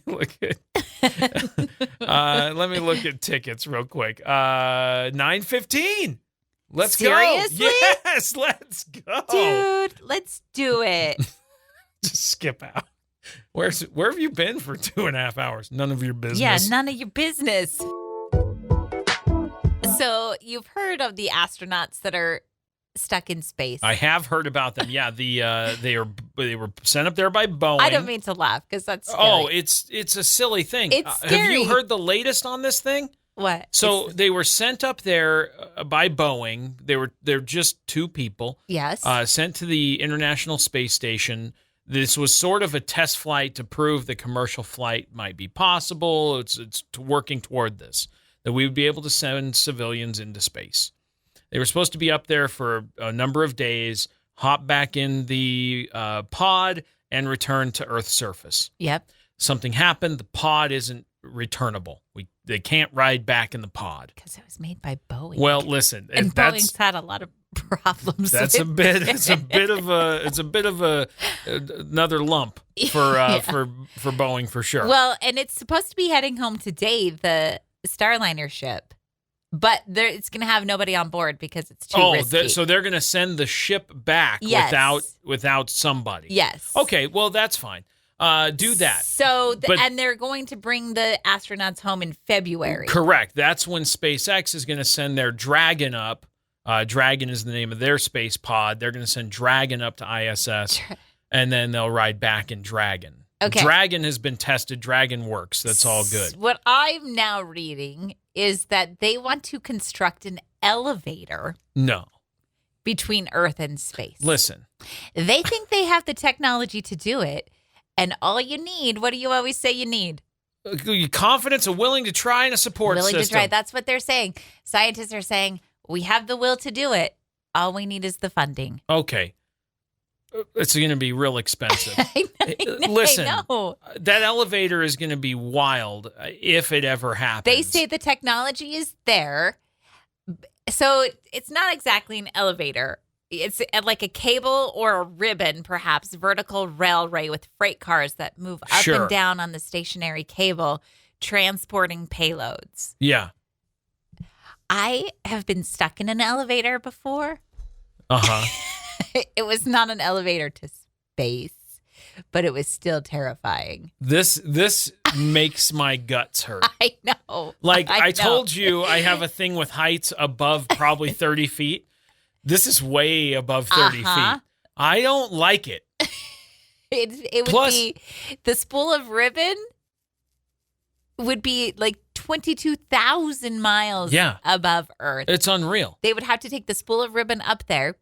look at tickets real quick. 9:15. Let's Seriously? go. Yes, let's go. Dude, let's do it. Just skip out. Where have you been for 2.5 hours? None of your business. Yeah, none of your business. So you've heard of the astronauts that are stuck in space. I have heard about them. Yeah, they were sent up there by Boeing. I don't mean to laugh because that's scary. Oh, it's a silly thing. It's Have scary. you heard the latest on this thing? What? So they were sent up there by Boeing. They're just two people. Yes. Sent to the International Space Station. This was sort of a test flight to prove that commercial flight might be possible. It's working toward this, that we would be able to send civilians into space. They were supposed to be up there for a number of days, hop back in the pod, and return to Earth's surface. Yep. Something happened. The pod isn't returnable. They can't ride back in the pod. Because it was made by Boeing. Well, listen, and Boeing's had a lot of problems. That's a bit. It's a bit of another lump for Boeing for sure. Well, and it's supposed to be heading home today, the Starliner ship, but it's going to have nobody on board because it's too risky. So they're going to send the ship back without somebody. Yes. Okay. Well, that's fine. Do that. So, and they're going to bring the astronauts home in February. Correct. That's when SpaceX is going to send their Dragon up. Dragon is the name of their space pod. They're going to send Dragon up to ISS, and then they'll ride back in Dragon. Okay. Dragon has been tested. Dragon works. That's all good. What I'm now reading is that they want to construct an elevator. No. Between Earth and space. Listen. They think they have the technology to do it. And all you need, what do you always say you need? Confidence and willing to try and a support system. Willing to try. That's what they're saying. Scientists are saying, we have the will to do it. All we need is the funding. Okay. It's going to be real expensive. Listen, I know. That elevator is going to be wild if it ever happens. They say the technology is there. So it's not exactly an elevator. It's like a cable or a ribbon, perhaps, vertical railway with freight cars that move up and down on the stationary cable, transporting payloads. Yeah. I have been stuck in an elevator before. Uh-huh. It was not an elevator to space, but it was still terrifying. This makes my guts hurt. I know. Like I told you, I have a thing with heights above probably 30 feet. This is way above 30 feet. I don't like it. It would be the spool of ribbon would be like 22,000 miles above Earth. It's unreal. They would have to take the spool of ribbon up there.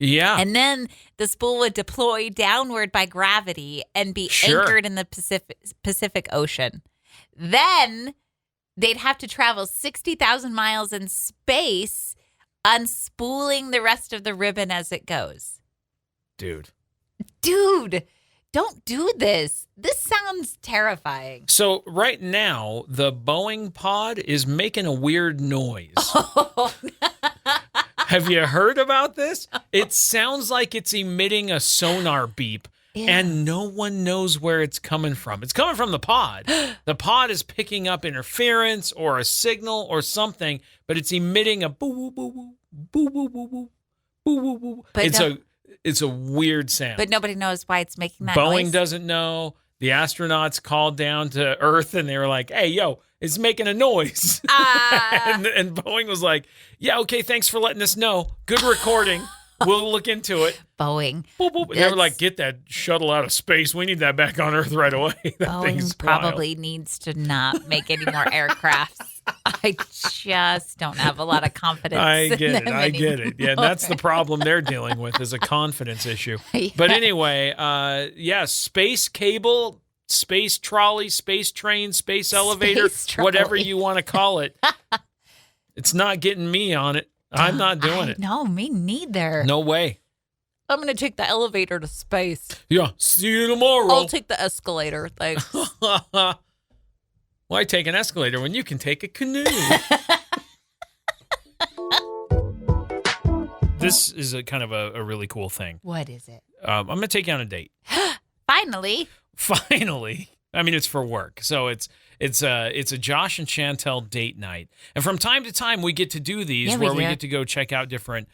Yeah. And then the spool would deploy downward by gravity and be anchored in the Pacific Ocean. Then they'd have to travel 60,000 miles in space, unspooling the rest of the ribbon as it goes. Dude, don't do this. This sounds terrifying. So right now, the Boeing pod is making a weird noise. Have you heard about this? It sounds like it's emitting a sonar beep, and no one knows where it's coming from. It's coming from the pod. The pod is picking up interference or a signal or something, but it's emitting a boo boo boo boo boo boo boo boo boo boo. It's a weird sound. But nobody knows why it's making that Boeing noise. doesn't know. The astronauts called down to Earth and they were like, hey, yo, it's making a noise. And Boeing was like, yeah, okay, thanks for letting us know. Good recording. We'll look into it. Boeing. Boop, boop. They were like, get that shuttle out of space. We need that back on Earth right away. Boeing probably needs to not make any more aircrafts. I just don't have a lot of confidence. I get it. Yeah, that's the problem they're dealing with is a confidence issue. Yeah. But anyway, space cable, space trolley, space train, space elevator, whatever you want to call it. It's not getting me on it. I'm not doing it. No, me neither. No way. I'm going to take the elevator to space. Yeah, see you tomorrow. I'll take the escalator. Thanks. Why take an escalator when you can take a canoe? This is a kind of a really cool thing. What is it? I'm going to take you on a date. Finally. I mean, it's for work. So it's a Josh and Chantel date night. And from time to time, we get to do these where we get to go check out different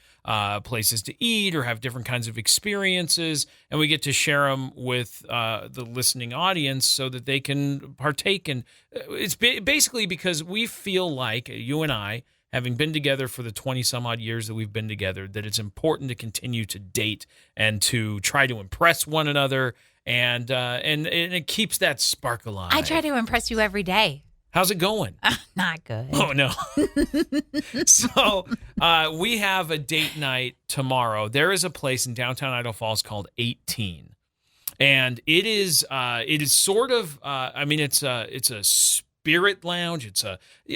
places to eat or have different kinds of experiences. And we get to share them with the listening audience so that they can partake. And it's basically because we feel like, you and I, having been together for the 20-some-odd years that we've been together, that it's important to continue to date and to try to impress one another. And it keeps that spark alive. I try to impress you every day. How's it going? Not good. Oh, no. So we have a date night tomorrow. There is a place in downtown Idaho Falls called 18. And it is sort of, it's a spirit lounge.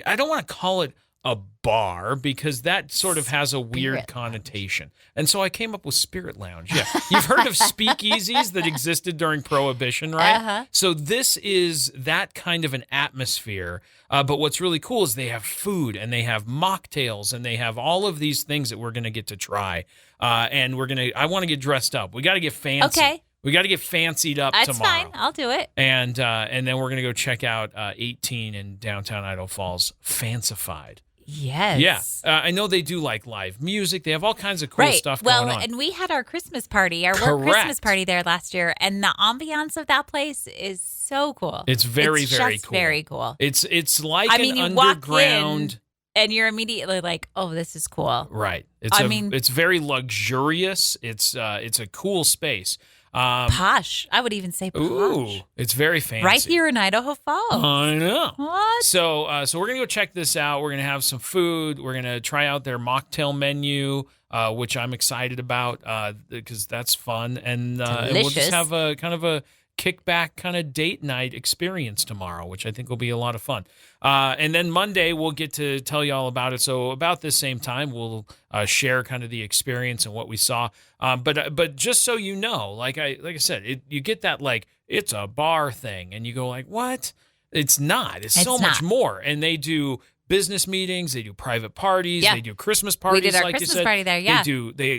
I don't want to call it a bar because that sort of has a weird connotation. And so I came up with Spirit Lounge. Yeah. You've heard of speakeasies that existed during Prohibition, right? Uh-huh. So this is that kind of an atmosphere. But what's really cool is they have food and they have mocktails and they have all of these things that we're going to get to try. And I want to get dressed up. We got to get fancy. Okay. We got to get fancied up tomorrow. That's fine. I'll do it. And then we're going to go check out 18 in downtown Idaho Falls, Fancified. Yes. Yeah. I know they do like live music. They have all kinds of cool stuff going on. Well, and we had our Christmas party, our work Christmas party there last year, and the ambiance of that place is so cool. It's very, very cool. Very cool. It's like an underground. Walk in and you're immediately like, oh, this is cool. Right. It's very luxurious. It's a cool space. Posh. I would even say posh. Ooh, it's very fancy. Right here in Idaho Falls. I know. What? So we're going to go check this out. We're going to have some food. We're going to try out their mocktail menu, which I'm excited about because that's fun. And we'll just have a kind of a kickback kind of date night experience tomorrow, which I think will be a lot of fun. And then Monday, we'll get to tell you all about it. So about this same time, we'll share kind of the experience and what we saw. But just so you know, like I said, you get that like it's a bar thing, and you go like, what? It's not. It's so much more. And they do business meetings, they do private parties, they do Christmas parties. We did our like Christmas you said. party there. Yeah,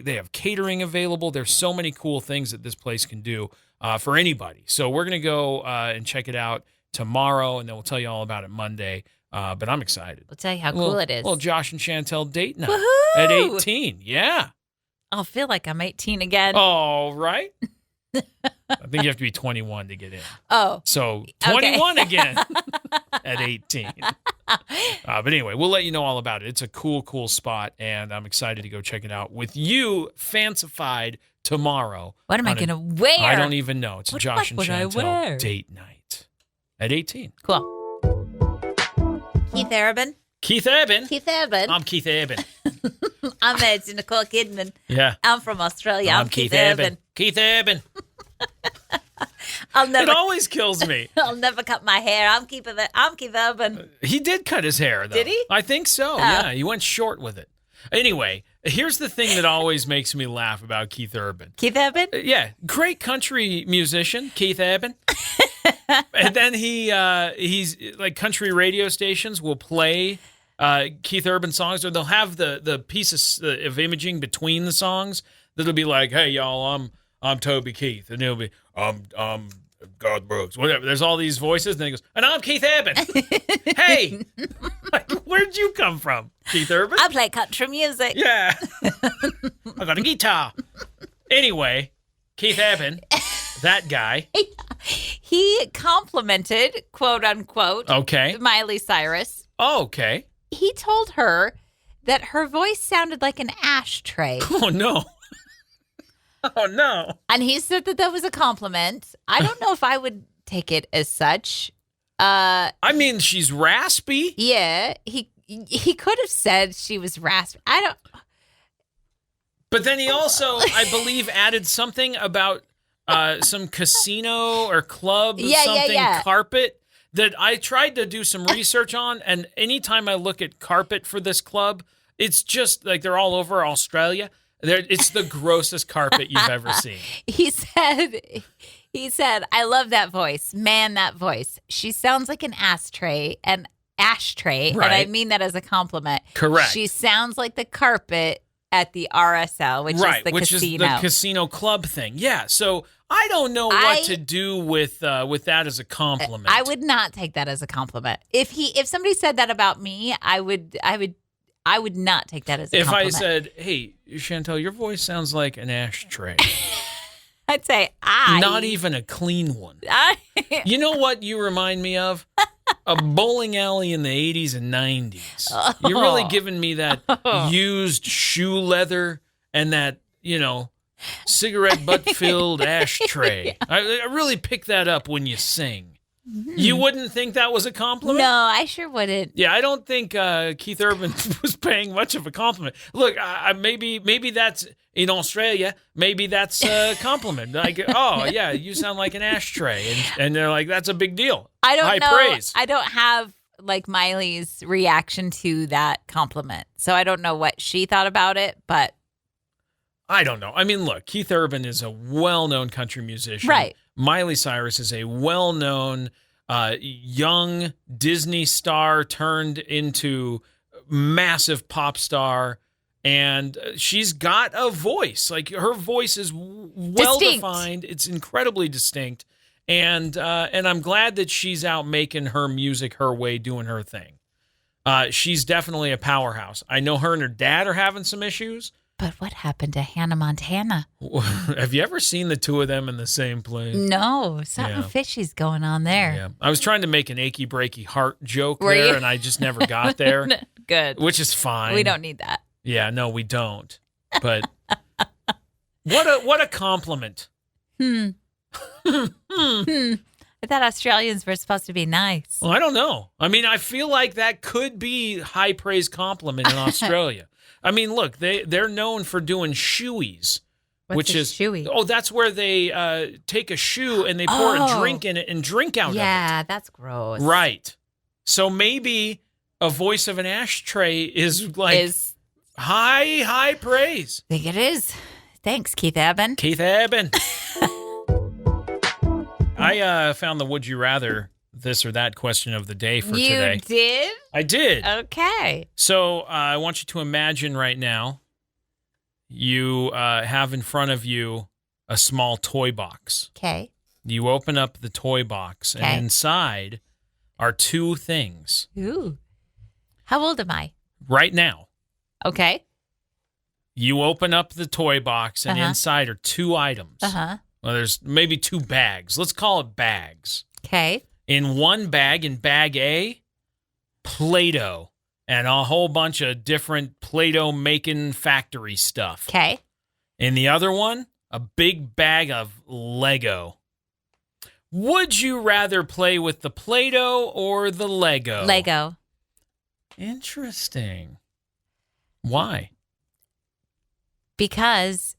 they have catering available. There's so many cool things that this place can do for anybody. So we're gonna go and check it out tomorrow, and then we'll tell you all about it Monday. But I'm excited. We'll tell you how cool it is. Well, Josh and Chantel date night Woohoo! At 18. Yeah. I'll feel like I'm 18 again. All right. I think you have to be 21 to get in. Oh. So 21 again at 18. But anyway, we'll let you know all about it. It's a cool, cool spot, and I'm excited to go check it out with you, Fancified, tomorrow. What am I going to wear? I don't even know. It's a Josh and Chantel date night at 18. Cool. Keith Urban. Keith Urban? Keith Urban. I'm Keith Urban. I'm Nicole Kidman. Yeah. I'm from Australia. I'm Keith Urban. Urban. Keith Urban. It always kills me. I'll never cut my hair. I'm Keith Urban. He did cut his hair, though. Did he? I think so, yeah. He went short with it. Anyway, here's the thing that always makes me laugh about Keith Urban. Keith Urban? Yeah, great country musician, Keith Urban. And then he's like country radio stations will play Keith Urban songs, or they'll have the pieces of imaging between the songs that'll be like, "Hey y'all, I'm Toby Keith," and it'll be I'm Garth Brooks, whatever. There's all these voices, and then he goes, "And I'm Keith Urban." Hey, like, where'd you come from, Keith Urban? I play country music. Yeah, I got a guitar. Anyway, Keith Urban, that guy. He complimented, quote unquote, Miley Cyrus. Oh, okay. He told her that her voice sounded like an ashtray. Oh, no. Oh, no. And he said that was a compliment. I don't know if I would take it as such. I mean, she's raspy. Yeah. He could have said she was raspy. I don't. But then he also, I believe, added something about some casino or club carpet that I tried to do some research on. And anytime I look at carpet for this club, it's just like they're all over Australia. It's the grossest carpet you've ever seen. He said, I love that voice. Man, that voice. She sounds like an ashtray. Right. And I mean that as a compliment. Correct. She sounds like the carpet at the RSL, which is the which casino. Is the casino club thing. Yeah. So I don't know what to do with that as a compliment. I would not take that as a compliment. If somebody said that about me, I would not take that as a compliment. If I said, "Hey, Chantel, your voice sounds like an ashtray," I'd say, not even a clean one. You know what you remind me of? A bowling alley in the 80s and 90s. Oh. You're really giving me that used shoe leather and that, cigarette butt-filled ashtray. Yeah. I really pick that up when you sing. Mm-hmm. You wouldn't think that was a compliment? No, I sure wouldn't. Yeah, I don't think Keith Urban was paying much of a compliment. Look, maybe that's in Australia. Maybe that's a compliment. Like, oh yeah, you sound like an ashtray, and they're like, that's a big deal. I don't know. Praise. I don't have like Miley's reaction to that compliment, so I don't know what she thought about it, but. I don't know. I mean, look, Keith Urban is a well-known country musician. Right. Miley Cyrus is a well-known young Disney star turned into massive pop star, and she's got a voice. Like, her voice is well-defined. It's incredibly distinct, and I'm glad that she's out making her music her way, doing her thing. She's definitely a powerhouse. I know her and her dad are having some issues. But what happened to Hannah Montana? Have you ever seen the two of them in the same place? No, something fishy's going on there. Yeah, I was trying to make an achy breaky heart joke and I just never got there. Good, which is fine. We don't need that. Yeah, no, we don't. But what a compliment. I thought Australians were supposed to be nice. Well, I don't know. I mean, I feel like that could be high praise compliment in Australia. I mean, look, they're known for doing shoeies. What's a shoey? Oh, that's where they take a shoe and they pour a drink in it and drink out of it. Yeah, that's gross. Right. So maybe a voice of an ashtray is like high praise. I think it is. Thanks, Keith Urban. Keith Urban. I found the Would You Rather this or that question of the day for today. You did? I did. Okay. So I want you to imagine right now you have in front of you a small toy box. Okay. You open up the toy box, and inside are two things. Ooh. How old am I? Right now. Okay. You open up the toy box, and inside are two items. Uh-huh. Well, there's maybe two bags. Let's call it bags. Okay. In one bag, in bag A, Play-Doh and a whole bunch of different Play-Doh making factory stuff. Okay. In the other one, a big bag of Lego. Would you rather play with the Play-Doh or the Lego? Lego. Interesting. Why? Because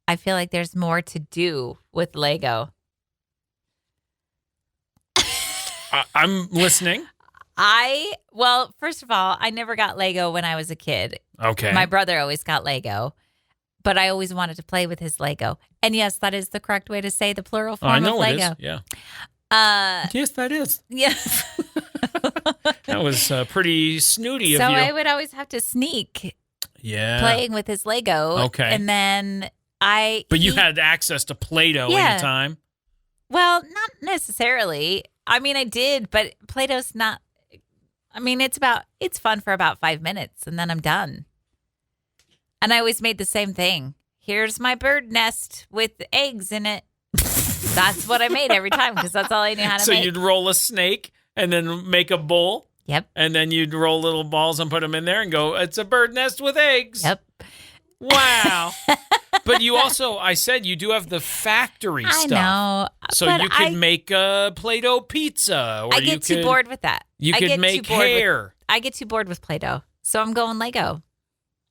I feel like there's more to do with Lego. I'm listening. Well, first of all, I never got Lego when I was a kid. Okay. My brother always got Lego, but I always wanted to play with his Lego. And yes, that is the correct way to say the plural form of Lego. It is. Yeah. Yes, that is. Yes. That was pretty snooty So of you. I would always have to sneak playing with his Lego. Okay. And then But you had access to Play-Doh anytime? Well, not necessarily. I mean, I did, but Play-Doh's not. I mean, it's fun for about 5 minutes, and then I'm done. And I always made the same thing. Here's my bird nest with eggs in it. That's what I made every time because that's all I knew how to make. So you'd roll a snake and then make a bowl? Yep. And then you'd roll little balls and put them in there and go, it's a bird nest with eggs. Yep. Wow. But you also, I said you do have the factory stuff. I know. So you could make a Play-Doh pizza. Or I get too bored with that. You could make hair. I get too bored with Play-Doh. So I'm going Lego.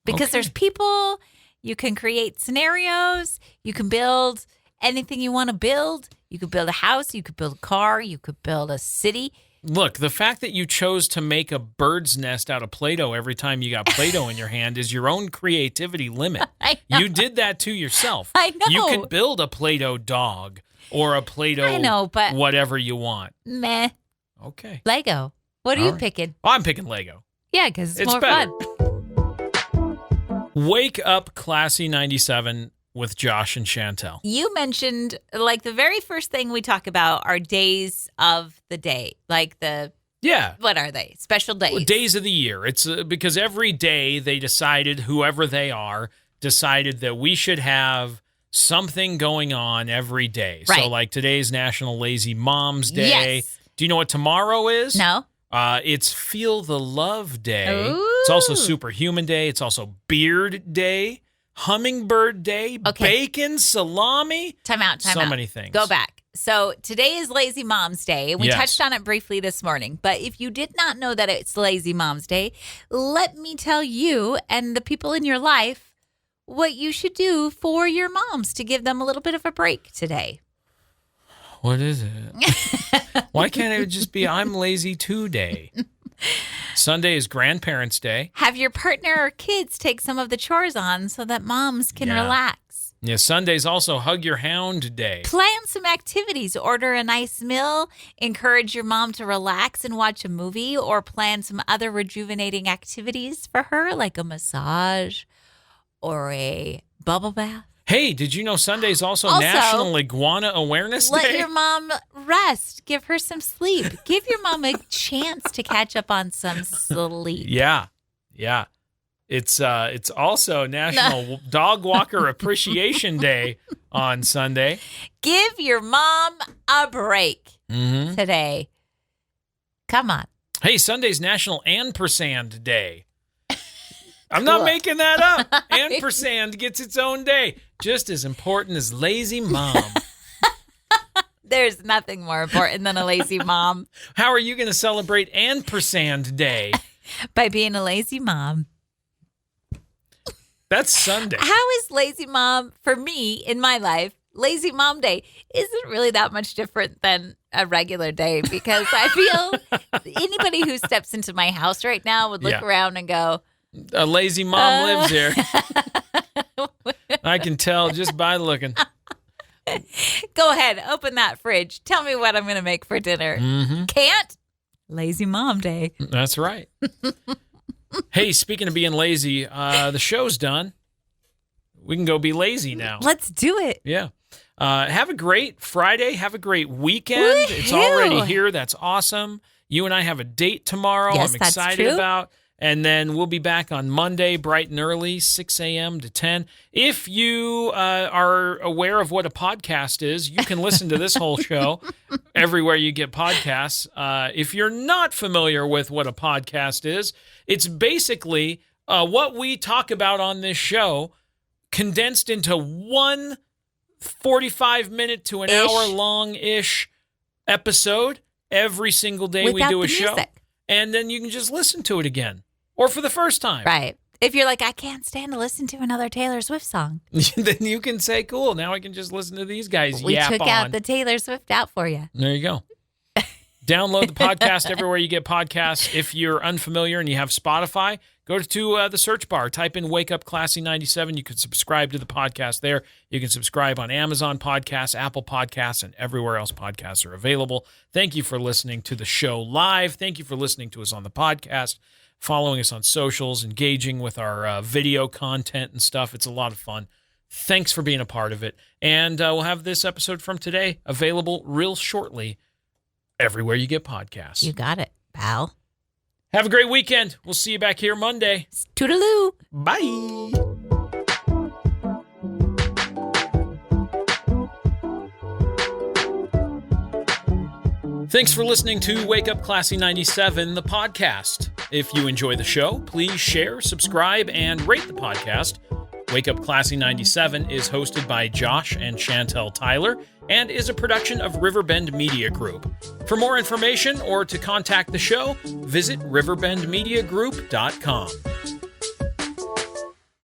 Because there's people, you can create scenarios, you can build anything you want to build. You could build a house, you could build a car, you could build a city. Look, the fact that you chose to make a bird's nest out of Play-Doh every time you got Play-Doh in your hand is your own creativity limit. I know. You did that to yourself. I know. You could build a Play-Doh dog or a Play-Doh I know, but whatever you want. Meh. Okay. Lego. What are you picking? Oh, I'm picking Lego. Yeah, because it's more better. fun. Wake Up Classy 97 with Josh and Chantel. You mentioned, like, the very first thing we talk about are days of the day. Like what are they? Special days. Days of the year. It's because every day they decided, whoever they are, decided that we should have something going on every day. Right. So, like, today's National Lazy Moms Day. Yes. Do you know what tomorrow is? No. It's Feel the Love Day. Ooh. It's also Superhuman Day. It's also Beard Day, Hummingbird Day, Bacon, Salami. Time out. So many things. Go back. So today is Lazy Mom's Day. We touched on it briefly this morning. But if you did not know that it's Lazy Mom's Day, let me tell you and the people in your life what you should do for your moms to give them a little bit of a break today. What is it? Why can't it just be I'm lazy today? Sunday is Grandparents' Day. Have your partner or kids take some of the chores on so that moms can relax. Yeah, Sunday's also Hug Your Hound Day. Plan some activities. Order a nice meal. Encourage your mom to relax and watch a movie, or plan some other rejuvenating activities for her, like a massage or a bubble bath. Hey, did you know Sunday's also National Iguana Awareness Day? Let your mom rest. Give her some sleep. Give your mom a chance to catch up on some sleep. Yeah. It's also National Dog Walker Appreciation Day on Sunday. Give your mom a break today. Come on. Hey, Sunday's National Ampersand Day. I'm not making that up. Ampersand gets its own day, just as important as Lazy Mom. There's nothing more important than a lazy mom. How are you going to celebrate Ampersand Day? By being a lazy mom. That's Sunday. How is lazy mom, for me, in my life, Lazy Mom Day isn't really that much different than a regular day, because I feel anybody who steps into my house right now would look around and go, a lazy mom lives here. I can tell just by looking. Go ahead, open that fridge. Tell me what I'm going to make for dinner. Can't? Lazy Mom Day. That's right. Hey, speaking of being lazy, the show's done. We can go be lazy now. Let's do it. Yeah. Have a great Friday. Have a great weekend. Woo-hoo. It's already here. That's awesome. You and I have a date tomorrow. Yes, I'm that's excited true. about. And then we'll be back on Monday, bright and early, 6 a.m. to 10. If you are aware of what a podcast is, you can listen to this whole show everywhere you get podcasts. If you're not familiar with what a podcast is, it's basically what we talk about on this show condensed into one 45-minute to an hour-long-ish episode every single day we do a show. Music. and then you can just listen to it again or for the first time. Right. If you're like, I can't stand to listen to another Taylor Swift song. Then you can say, cool, now I can just listen to these guys We yap took on. out the Taylor Swift out for you. There you go. Download the podcast everywhere you get podcasts. If you're unfamiliar and you have Spotify, go to the search bar, type in Wake Up Classy 97. You can subscribe to the podcast there. You can subscribe on Amazon Podcasts, Apple Podcasts, and everywhere else podcasts are available. Thank you for listening to the show live. Thank you for listening to us on the podcast, following us on socials, engaging with our video content and stuff. It's a lot of fun. Thanks for being a part of it. And we'll have this episode from today available real shortly everywhere you get podcasts. You got it, pal. Have a great weekend. We'll see you back here Monday. Toodaloo. Bye. Thanks for listening to Wake Up Classy 97, the podcast. If you enjoy the show, please share, subscribe, and rate the podcast. Wake Up Classy 97 is hosted by Josh and Chantel Tyler and is a production of Riverbend Media Group. For more information or to contact the show, visit riverbendmediagroup.com.